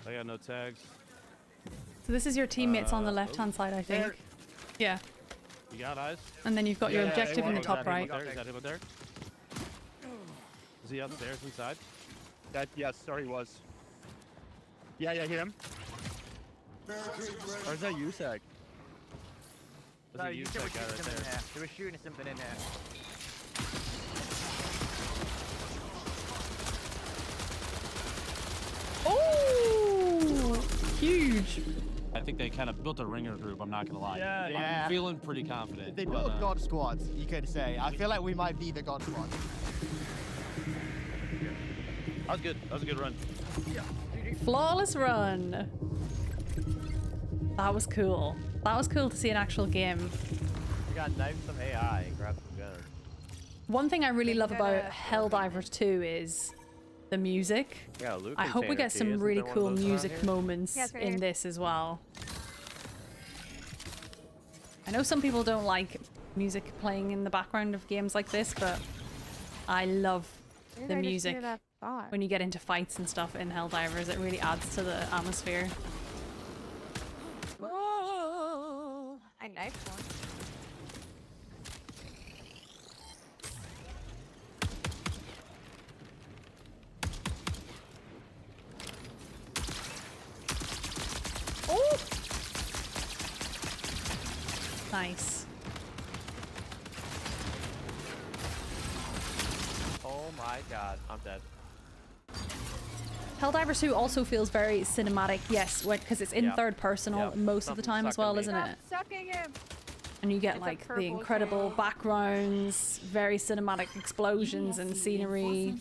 I got no tags. So this is your teammates on the left-hand side, I think. There. Yeah. You got eyes? And then you've got your objective in the top right. Is that him up there? Is he upstairs inside? Yes, sorry, he was. Yeah, hear him. Or is that USAC? No, There's a you USAC said guy right something in there. here. They were shooting something in here. Oh! Huge. I think they kind of built a ringer group, I'm not going to lie. Yeah. I'm feeling pretty confident. They built a god squad, you could say. I feel like we might be the god squad. That was good. That was a good run. Flawless run. That was cool. That was cool to see an actual game. We got knifed some AI and grabbed some guns. One thing I really love about Helldivers 2 is the music. Yeah, loot I hope we container get key. some Isn't really there one of cool those around music here? moments Yeah, it's right in here. this as well. I know some people don't like music playing in the background of games like this, but I love Where the did I just music. hear that thought? When you get into fights and stuff in Helldivers, it really adds to the atmosphere. Nice. Oh my god, I'm dead. Helldivers 2 also feels very cinematic, yes, because it's in third person most of the time as well, isn't it? Sucking him. And you get It's a like the purple incredible shade. backgrounds, very cinematic explosions and scenery.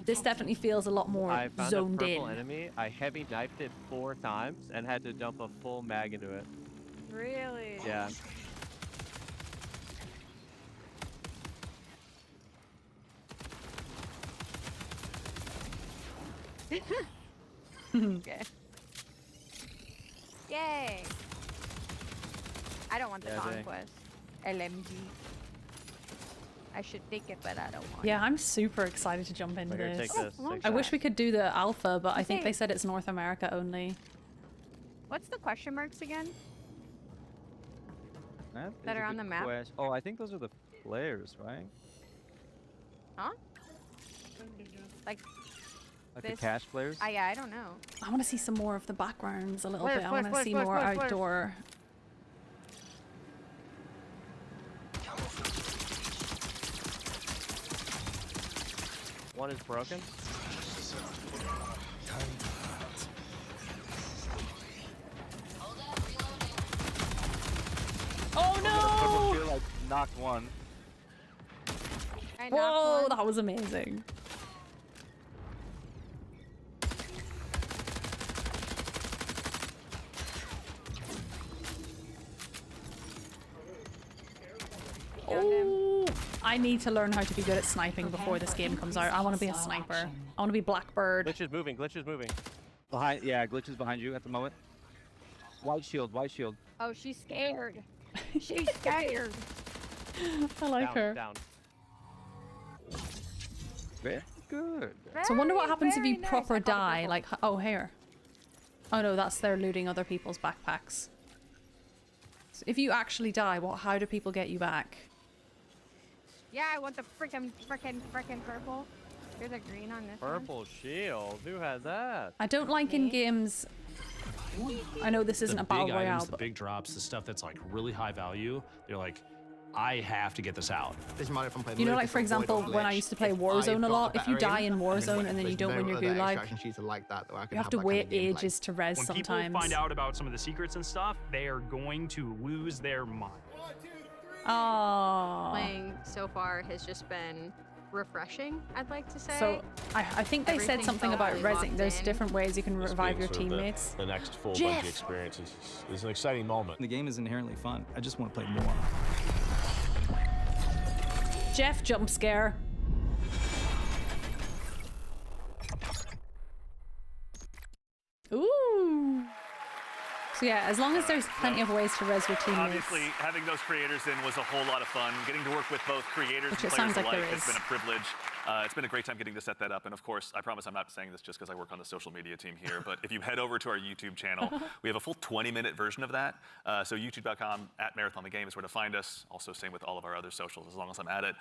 This definitely feels a lot more I found zoned a purple in. enemy. I heavy knifed it 4 times and had to dump a full mag into it. Really? Yeah. Okay. Yay! I don't want the Yeah, dang. conquest. LMG. I should take it, but I don't want Yeah, I'm super excited to jump into Here, this. take this, take I wish that. we could do the alpha, but I think Okay. they said it's North America only. What's the question marks again? That, That is are a on the good map? quest- Oh, I think those are the players, right? Huh? Like Like this? the cash players? Yeah, I don't know. I want to see some more of the backgrounds a little Flares, bit. I flares, want to flares, see flares, more flares, flares. outdoor. One is broken. Oh Purple no! shield, like, knocked one. I knocked Whoa, one. that was amazing. Oh, I need to learn how to be good at sniping before this game comes out. I want to be a sniper. I want to be Blackbird. Glitch is moving, glitch is moving. Behind, yeah, glitch is behind you at the moment. White shield, white shield. Oh, she's scared. She's scared. I like Down, her. down. Very good. So I wonder what happens if you very nice. proper I caught the die. purple. Like, oh, here. Oh no, that's they're looting other people's backpacks. So if you actually die, how do people get you back? Yeah, I want the frickin' purple. There's a green on this one. Purple shield, who had that? I don't like in games. I know this isn't the a battle big royale, items, the but big drops, the stuff that's like really high value. They're like, I have to get this out. you know, like for example, when I used to play Warzone a lot, if you die in Warzone and then you don't win your gulag, you have to wait ages to res When sometimes. people find out about some of the secrets and stuff, they are going to lose their mind. Oh. Playing so far has just been refreshing, I'd like to say. So I think they said Everything something felt about really resing. locked There's in. different ways you can This revive being your sort of teammates. The next full Jeff! Bungie experience is an exciting moment. The game is inherently fun. I just want to play more. Jeff jump scare. Ooh. So yeah, as long as there's plenty of ways to res your teammates. Obviously, having those creators in was a whole lot of fun. Getting to work with both creators Which and it players sounds like alike there has is. been a privilege. It's been a great time getting to set that up. And of course, I promise I'm not saying this just because I work on the social media team here, but if you head over to our YouTube channel, we have a full 20-minute version of that. So youtube.com @marathonthegame is where to find us. Also, same with all of our other socials, as long as I'm at it.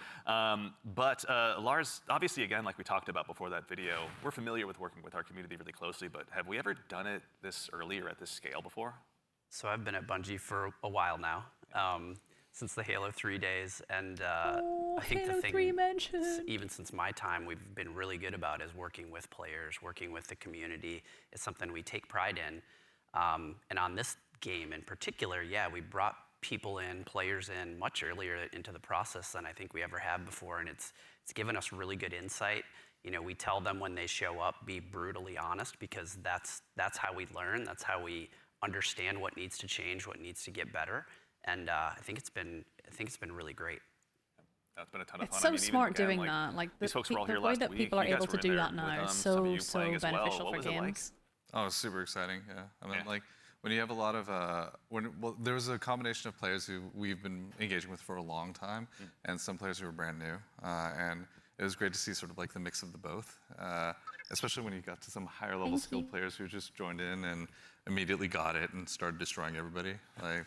But Lars, obviously, again, like we talked about before that video, we're familiar with working with our community really closely, but have we ever done it this early or at this scale before? So I've been at Bungie for a while now, since the Halo 3 days, and I think Halo the thing, 3 mention. even since my time, we've been really good about is working with players, working with the community. It's something we take pride in. And on this game in particular, yeah, we brought people in, players in, much earlier into the process than I think we ever have before, and it's given us really good insight. You know, we tell them when they show up, be brutally honest, because that's how we learn, that's how we understand what needs to change, what needs to get better, and I think it's been really great. That's been a ton of It's fun. so I mean, even smart again, doing like, that. Like these folks were all the here way last that week. people are You guys able were to in do there that now with, is some of so you playing as well. beneficial What for was it like? games. Oh, it's super exciting, yeah. I mean, like, when you have a lot of, well, there was a combination of players who we've been engaging with for a long time, and some players who were brand new, and it was great to see sort of like the mix of the both, especially when you got to some higher level skilled players who just joined in and immediately got it and started destroying everybody, like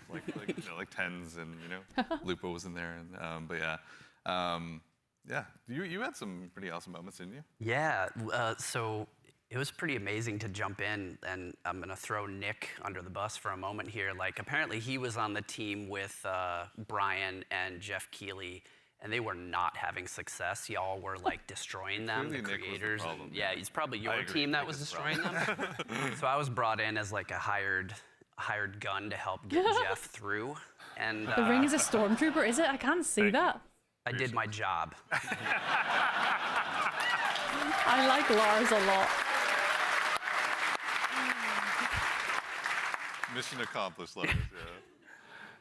you know, like Tens and, you know, Lupo was in there, and but yeah. Yeah, you had some pretty awesome moments, didn't you? Yeah, so It was pretty amazing to jump in, and I'm gonna throw Nick under the bus for a moment here. Like, apparently he was on the team with Brian and Jeff Keighley, and they were not having success. Y'all were like destroying them, the Clearly Nick was the creators. problem, And, yeah, it's probably I your agree, team that Nick was is the destroying them. So I was brought in as like a hired gun to help get Jeff through. And The ring is a stormtrooper, is it? I can't see that. I did my job. I like Lars a lot. Mission accomplished, Lars. Yeah.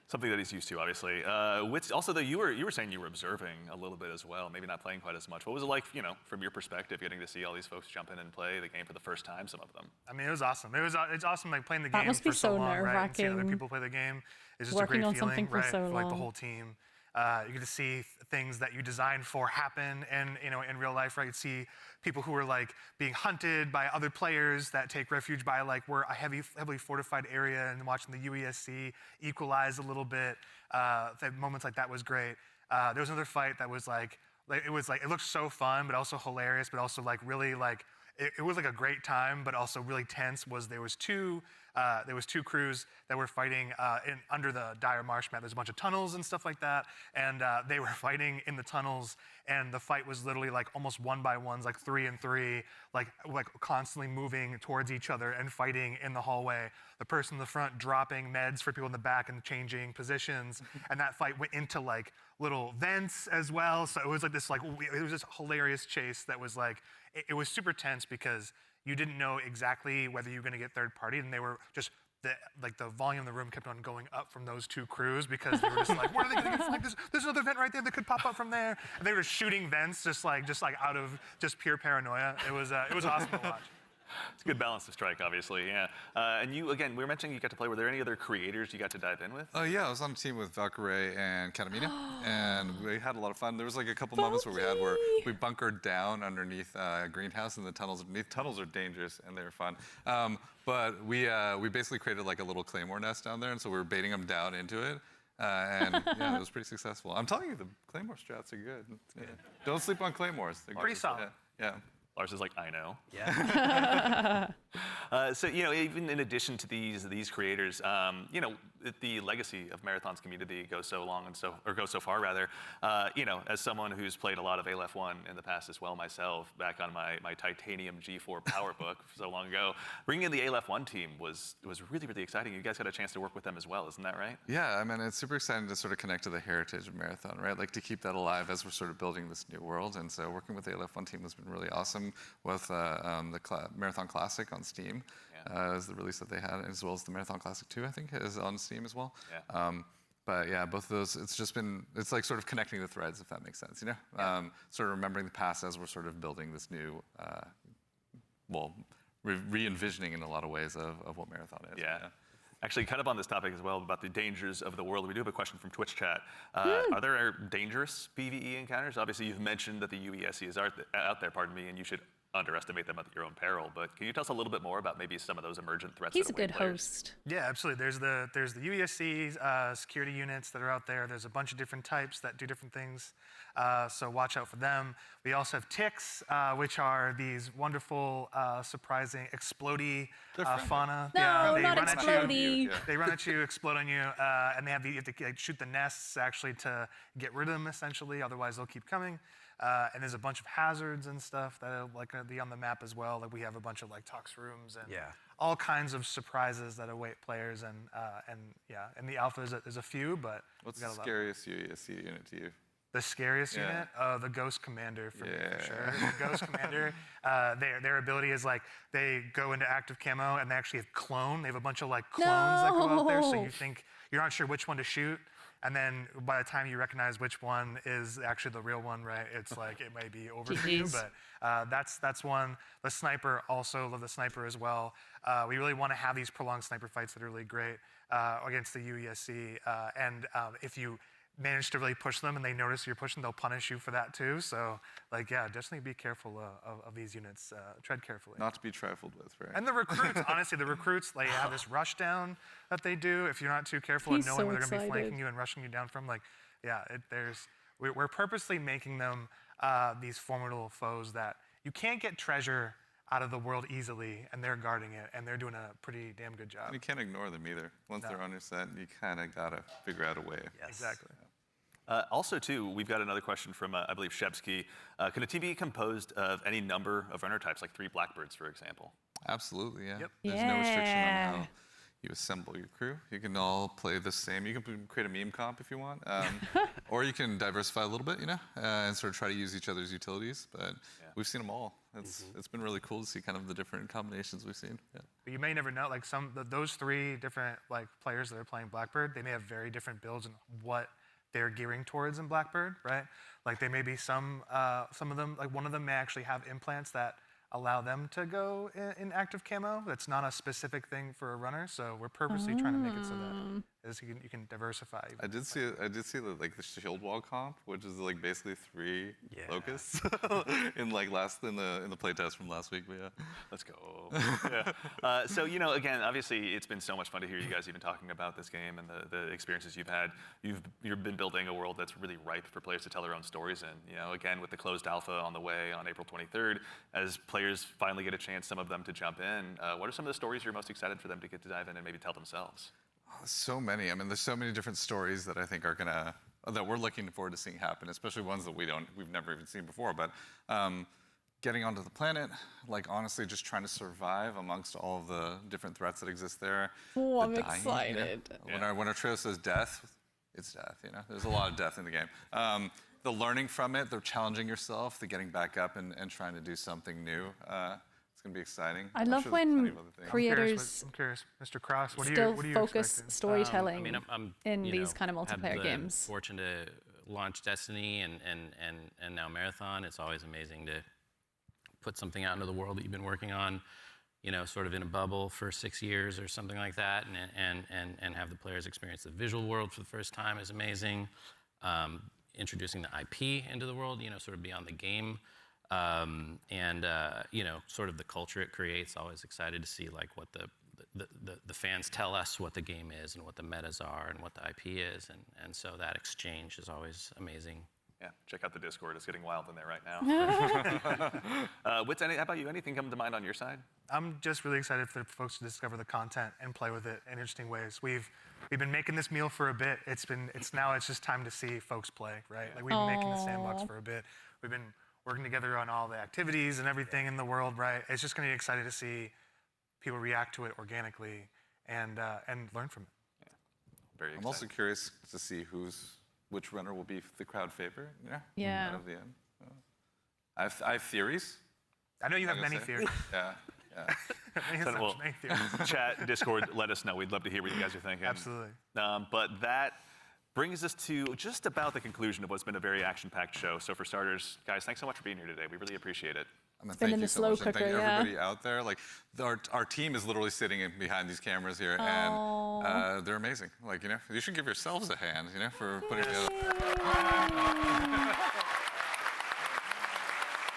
Something that he's used to, obviously. Which also, though, you were saying you were observing a little bit as well, maybe not playing quite as much. What was it like, from your perspective, getting to see all these folks jump in and play the game for the first time? Some of them. I mean, it was awesome. It's awesome, like playing the That game must be for so so long, right? And seeing other nerve-wracking. people play the game is just Working a on great feeling, something for right? so For like the long. whole team. You get to see things that you designed for happen, and in real life, right? You see people who are like being hunted by other players that take refuge by like we're a heavily fortified area, and watching the UESC equalize a little bit. Moments like that was great. There was another fight that was like it looked so fun, but also hilarious, but also like really like it was like a great time, but also really tense. There was two crews that were fighting under the dire marsh map. There's a bunch of tunnels and stuff like that, and they were fighting in the tunnels. And the fight was literally like almost 1-by-1s, like 3 and 3, like constantly moving towards each other and fighting in the hallway. The person in the front dropping meds for people in the back and changing positions. And that fight went into like little vents as well. So it was like this it was this hilarious chase that was like it was super tense because you didn't know exactly whether you were going to get third party, and they were just the volume of the room kept on going up from those two crews because they were just like, where are they going to get flanked? There's another vent right there that could pop up from there. And they were shooting vents just like out of just pure paranoia. It was awesome to watch. It's a good balance to strike, obviously, yeah. And you, again, we were mentioning you got to play. Were there any other creators you got to dive in with? Yeah, I was on a team with Valkyrie and Katamina, and we had a lot of fun. There was like a couple moments where we bunkered down underneath a greenhouse in the tunnels underneath. Tunnels are dangerous, and they were fun. But we basically created like a little claymore nest down there, and so we were baiting them down into it. And yeah, it was pretty successful. I'm telling you, the claymore strats are good. Yeah. Don't sleep on claymores. They're Pretty solid. Yeah. Lars is like, I know. Yeah. So even in addition to these creators, the legacy of Marathon's community goes so long goes so far rather. As someone who's played a lot of Aleph 1 in the past as well myself, back on my Titanium G4 PowerBook so long ago, bringing in the Aleph 1 team was really, really exciting. You guys got a chance to work with them as well, isn't that right? Yeah, I mean, it's super exciting to sort of connect to the heritage of Marathon, right? Like to keep that alive as we're sort of building this new world. And so working with the Aleph 1 team has been really awesome. With the Marathon Classic on Steam is the release that they had, as well as the Marathon Classic 2, I think, is on Steam as well. Yeah. But yeah, both of those, it's like sort of connecting the threads, if that makes sense, sort of remembering the past as we're sort of building this new, re-envisioning in a lot of ways of what Marathon is. Yeah. Actually, kind of on this topic as well, about the dangers of the world, we do have a question from Twitch chat. Are there dangerous PvE encounters? Obviously, you've mentioned that the UESC is out there, and you should underestimate them at your own peril. But can you tell us a little bit more about maybe some of those emergent threats? He's a good host. Yeah, absolutely. There's the UESC security units that are out there. There's a bunch of different types that do different things. So watch out for them. We also have ticks, which are these wonderful, surprising, explodey fauna. No, they not run explodey. They run at you, explode on you, and you have to shoot the nests actually to get rid of them essentially. Otherwise, they'll keep coming. And there's a bunch of hazards and stuff that are going to be on the map as well. Like we have a bunch of tox rooms and all kinds of surprises that await players. And in the alpha there's a few, but what's the scariest UESC unit to you? The scariest unit? The Ghost Commander for me, for sure. The Ghost Commander, their ability is they go into active camo and they actually have clone. They have a bunch of clones that go out there, so you're not sure which one to shoot. And then by the time you recognize which one is actually the real one, right, it's it may be over for you. But that's one. The sniper, also love the sniper as well. We really want to have these prolonged sniper fights that are really great against the UESC. And if you manage to really push them and they notice you're pushing, they'll punish you for that too. So definitely be careful of these units. Tread carefully. Not to be trifled with, right? And the recruits, honestly, they have this rush down that they do. If you're not too careful and knowing where they're going to be flanking you and rushing you down from, we're purposely making them these formidable foes that you can't get treasure out of the world easily, and they're guarding it, and they're doing a pretty damn good job. And you can't ignore them either. Once they're on your set, you kind of got to figure out a way. Yes. Exactly. Also, too, we've got another question from, I believe, Shepsky. Can a team be composed of any number of runner types, like 3 Blackbirds, for example? Absolutely, yeah. Yep. There's no restriction on how you assemble your crew. You can all play the same. You can create a meme comp if you want. Or you can diversify a little bit, and sort of try to use each other's utilities. But we've seen them all. It's been really cool to see kind of the different combinations we've seen. Yeah. But you may never know, like those 3 different players that are playing Blackbird, they may have very different builds and what they're gearing towards in Blackbird, right? Like they may be some of them, like one of them may actually have implants that allow them to go in active camo. That's not a specific thing for a runner, so we're purposely trying to make it so that you can diversify. I did see the shield wall comp, which is like basically 3 locusts in the playtest from last week. But yeah, let's go. So again, obviously it's been so much fun to hear you guys even talking about this game and the experiences you've had. You've been building a world that's really ripe for players to tell their own stories in. Again, with the closed alpha on the way on April 23rd, as players finally get a chance, some of them to jump in. What are some of the stories you're most excited for them to get to dive in and maybe tell themselves? So many. I mean, there's so many different stories that I think that we're looking forward to seeing happen, especially ones that we've never even seen before. But getting onto the planet, honestly, just trying to survive amongst all of the different threats that exist there. Oh, I'm excited. When our trail says death, it's death. There's a lot of death in the game. The learning from it, the challenging yourself, the getting back up and trying to do something new. It's going to be exciting. I love when creators I'm curious, Mr. Cross, what still are you focus expecting? storytelling I'm in these kind of multiplayer had the games. Fortune to launch Destiny and now Marathon. It's always amazing to put something out into the world that you've been working on, sort of in a bubble for 6 years or something like that, and have the players experience the visual world for the first time is amazing. Introducing the IP into the world, sort of beyond the game, sort of the culture it creates. Always excited to see what the fans tell us what the game is and what the metas are and what the IP is, and so that exchange is always amazing. Yeah, check out the Discord. It's getting wild in there right now. Wits, how about you? Anything come to mind on your side? I'm just really excited for folks to discover the content and play with it in interesting ways. We've been making this meal for a bit. It's just time to see folks play, right? Like we've been making the sandbox for a bit. We've been working together on all the activities and everything in the world, right? It's just going to be exciting to see people react to it organically and learn from it. Yeah, very exciting. I'm also curious to see which runner will be the crowd favorite. Yeah. Out of the end. I have theories. I know you have many theories. Yeah. Many theories. Chat, Discord, let us know. We'd love to hear what you guys are thinking. Absolutely. But that brings us to just about the conclusion of what's been a very action-packed show. So for starters, guys, thanks so much for being here today. We really appreciate it. Been in the slow cooker, thank everybody out there. Our team is literally sitting behind these cameras here, and they're amazing. You should give yourselves a hand, for putting it together.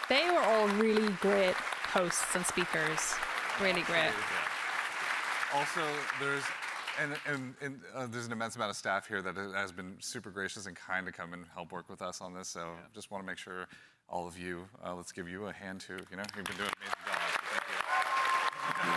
They were all really great hosts and speakers. Really great. Also, there's an immense amount of staff here that has been super gracious and kind to come and help work with us on this. So just want to make sure all of you, let's give you a hand too. You've been doing an amazing job. Thank you.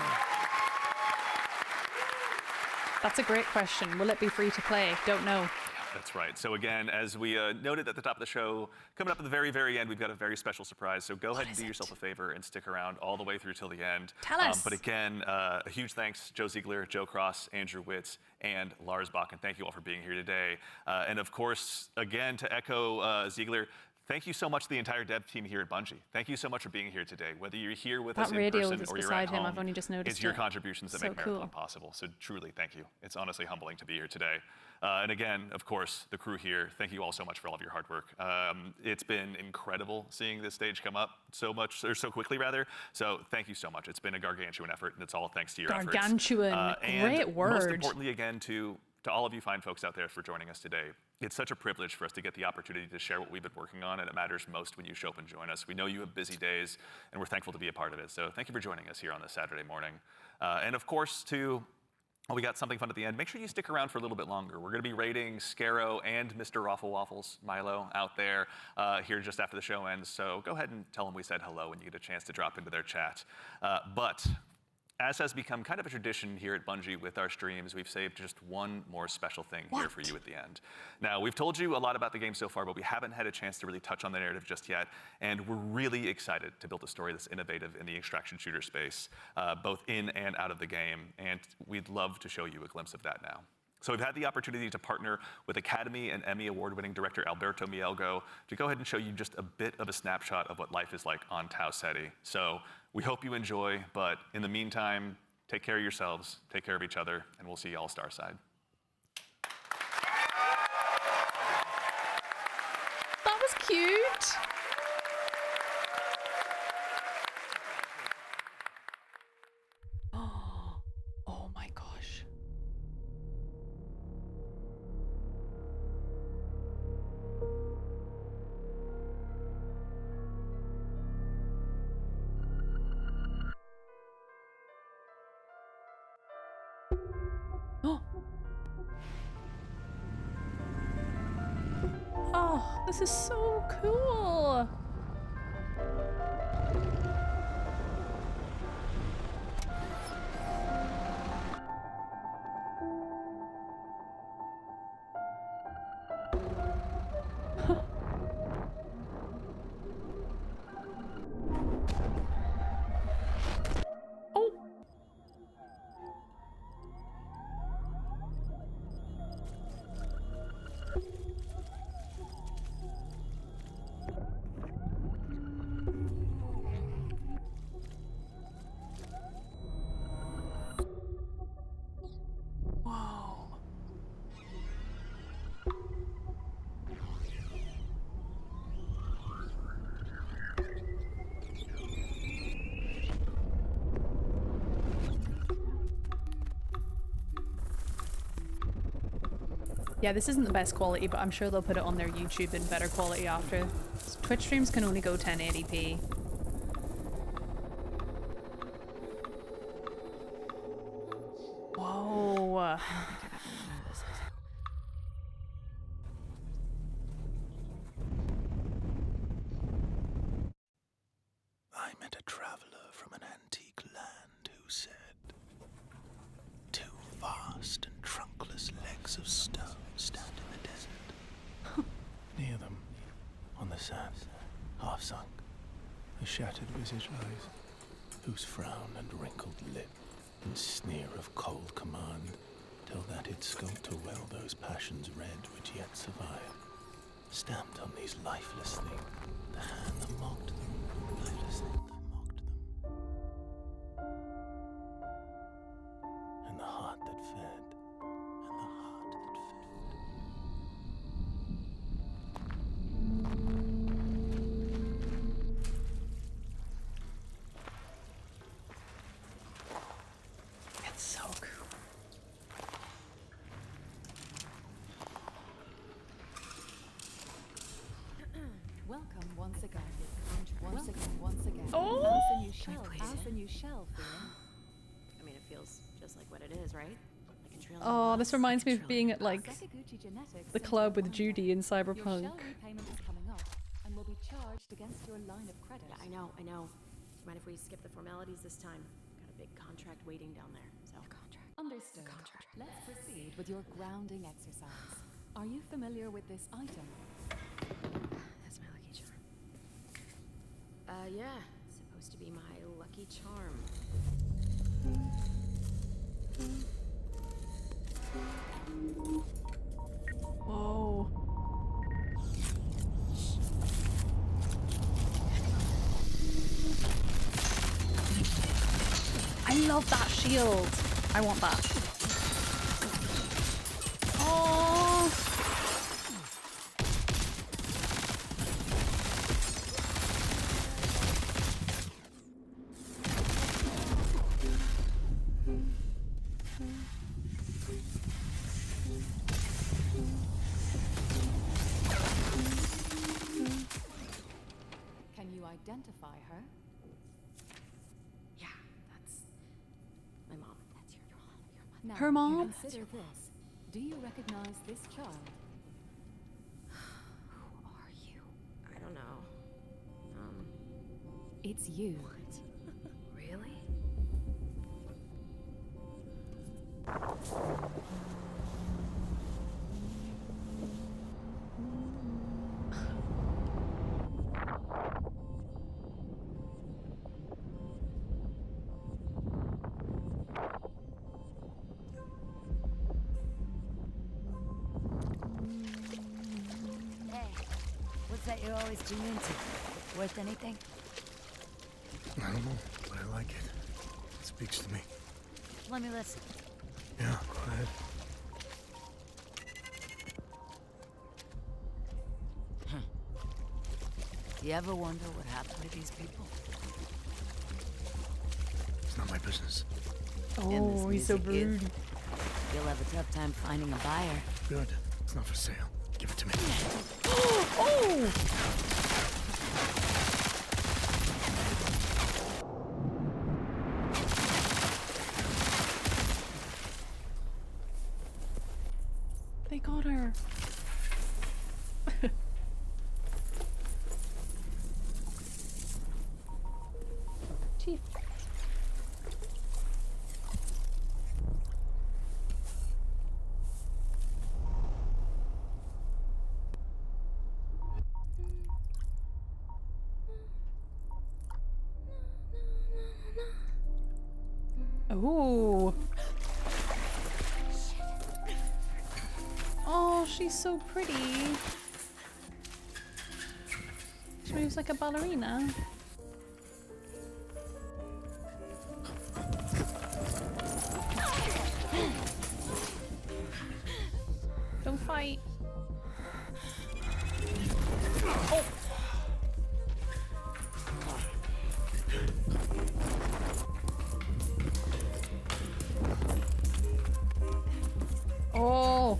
That's a great question. Will it be free to play? Don't know. That's right. So again, as we noted at the top of the show, coming up at the very, very end, we've got a very special surprise. So go ahead and do yourself a favor and stick around all the way through till the end. Tell us. But again, a huge thanks, Joe Ziegler, Joe Cross, Andrew Witz, and Lars Bach. And thank you all for being here today. And of course, again, to echo Ziegler, thank you so much to the entire dev team here at Bungie. Thank you so much for being here today. Whether you're here with us in person or you're at home, I've only just noticed it's your contributions that make cool. Marathon possible. So truly, thank you. It's honestly humbling to be here today. And again, of course, the crew here, thank you all so much for all of your hard work. It's been incredible seeing this stage come up so quickly rather. So thank you so much. It's been a gargantuan effort, and it's all thanks to your efforts. Gargantuan, great word. Most importantly, again, to all of you fine folks out there for joining us today. It's such a privilege for us to get the opportunity to share what we've been working on, and it matters most when you show up and join us. We know you have busy days, and we're thankful to be a part of it. So thank you for joining us here on this Saturday morning. And of course, to we got something fun at the end. Make sure you stick around for a little bit longer. We're going to be rating Scarrow and Mr. Raffle Waffles, Milo, out there here just after the show ends. So go ahead and tell them we said hello when you get a chance to drop into their chat. But as has become kind of a tradition here at Bungie with our streams, we've saved just one more special thing here for you at the end. Now, we've told you a lot about the game so far, but we haven't had a chance to really touch on the narrative just yet, and we're really excited to build a story that's innovative in the extraction shooter space, both in and out of the game, and we'd love to show you a glimpse of that now. So we've had the opportunity to partner with Academy and Emmy Award-winning director Alberto Mielgo to go ahead and show you just a bit of a snapshot of what life is like on Tau Ceti. So we hope you enjoy, but in the meantime, take care of yourselves, take care of each other, and we'll see you all Starside. That was cute. Oh my gosh. Oh, this is so cool. Yeah, this isn't the best quality, but I'm sure they'll put it on their YouTube in better quality after. Twitch streams can only go 1080p. Whoa. I met a traveler from an antique land who said, "Two vast and trunkless legs of stone stand in the desert." Near them, on the sand, half sunk, a shattered visage lies, whose frown and wrinkled lip and sneer of cold command tell that it sculpt to well those passions red which yet survive. Stamped on these lifeless things, the hand that mocked them, lifeless thing that mocked them, and the heart that fed, and the heart that fed. It's so cool. Welcome once again. Once again. Oh! How's the new shell feeling? I mean, it feels just like what it is, right? Like it's really Oh, this reminds me of being at like Sakaguchi Genetics the sent club out with one Judy day. in Your Cyberpunk. shell repayment is coming up and will be charged against your line of credit. Yeah, I know. Mind if we skip the formalities this time? Got a big contract waiting down there. So Understood. Let's proceed with your grounding exercise. Are you familiar with this item? That's my lucky charm. Yeah. It's supposed to be my lucky charm. Whoa. I love that shield. I want that. Oh. Can you identify her? Yeah, that's my mom. That's your mom. Your Now, Her mom? Consider this. Do you recognize this child? Who are you? I don't know. It's you. Really? Hey, what's that you always tune into? Worth anything? I don't know, but I like it. It speaks to me. Let me listen. Yeah, go ahead. Do you ever wonder what happened to these people? It's not my business. Oh, he's so rude. You'll have a tough time finding a buyer. Good. It's not for sale. Give it to me. Oh! They got her. Chief. Ooh. Oh, she's so pretty. She moves like a ballerina. Don't fight. Oh. Oh.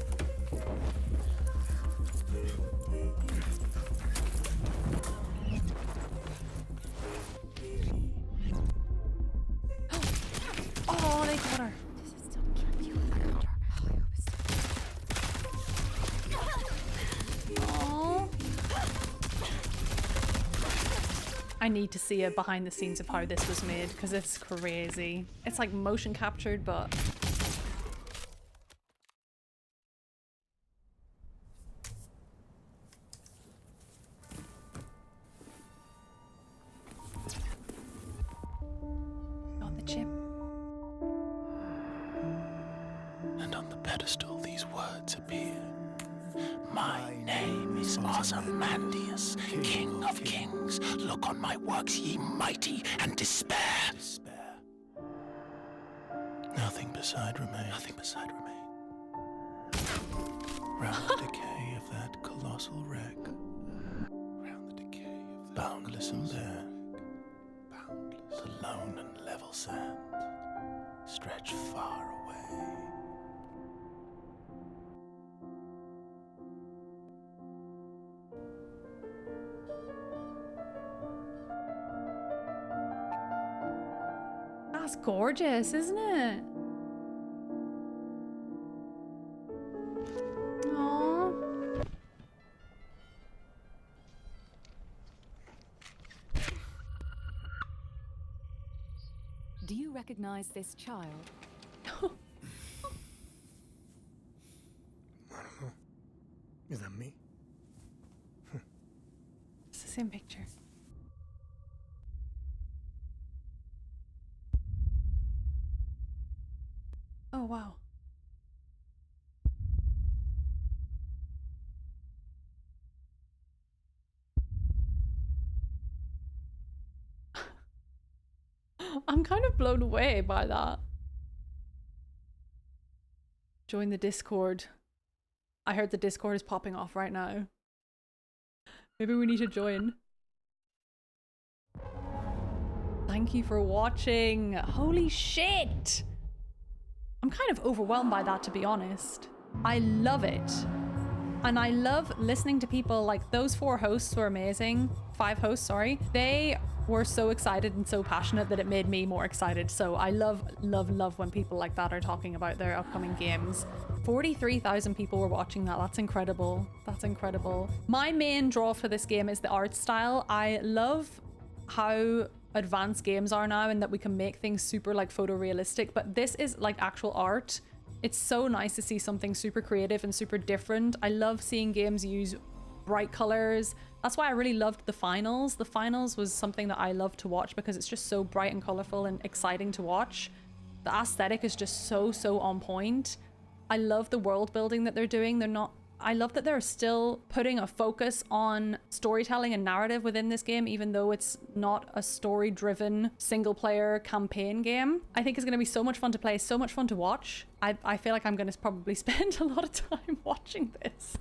Oh, they got her. Oh. I need to see a behind the scenes of how this was made because it's crazy. It's like motion captured, but got the chip. And on the pedestal these words appear. My name is Ozymandias, King of Kings. Look on my works, ye mighty, and despair. Nothing beside remain. Nothing beside remain. Round the decay of that colossal wreck. Round the decay of that boundless and bare. The lone and level sand stretch far away. That's gorgeous, isn't it? Aww. Do you recognize this child? I don't know. Is that me? It's the same picture. Oh, wow. I'm kind of blown away by that. Join the Discord. I heard the Discord is popping off right now. Maybe we need to join. Thank you for watching. Holy shit! I'm kind of overwhelmed by that, to be honest. I love it. And I love listening to people like those 4 hosts were amazing. 5 hosts, sorry. They were so excited and so passionate that it made me more excited. So I love when people like that are talking about their upcoming games. 43,000 people were watching that. That's incredible. That's incredible. My main draw for this game is the art style. I love how advanced games are now and that we can make things super like photorealistic, but this is like actual art. It's so nice to see something super creative and super different. I love seeing games use bright colors. That's why I really loved the finals. The finals was something that I love to watch because it's just so bright and colorful and exciting to watch. The aesthetic is just so on point. I love the world building that they're doing. I love that they're still putting a focus on storytelling and narrative within this game, even though it's not a story-driven single-player campaign game. I think it's going to be so much fun to play, so much fun to watch. I feel like I'm going to probably spend a lot of time watching this.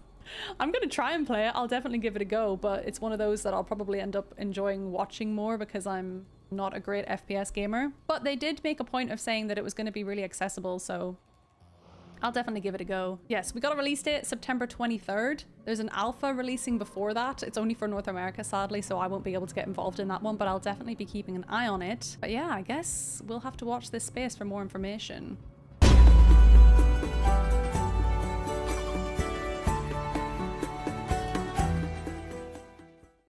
I'm going to try and play it. I'll definitely give it a go, but it's one of those that I'll probably end up enjoying watching more because I'm not a great FPS gamer. But they did make a point of saying that it was going to be really accessible, so I'll definitely give it a go. Yes, we got a release date, September 23rd. There's an alpha releasing before that. It's only for North America, sadly, so I won't be able to get involved in that one, but I'll definitely be keeping an eye on it. But yeah, I guess we'll have to watch this space for more information.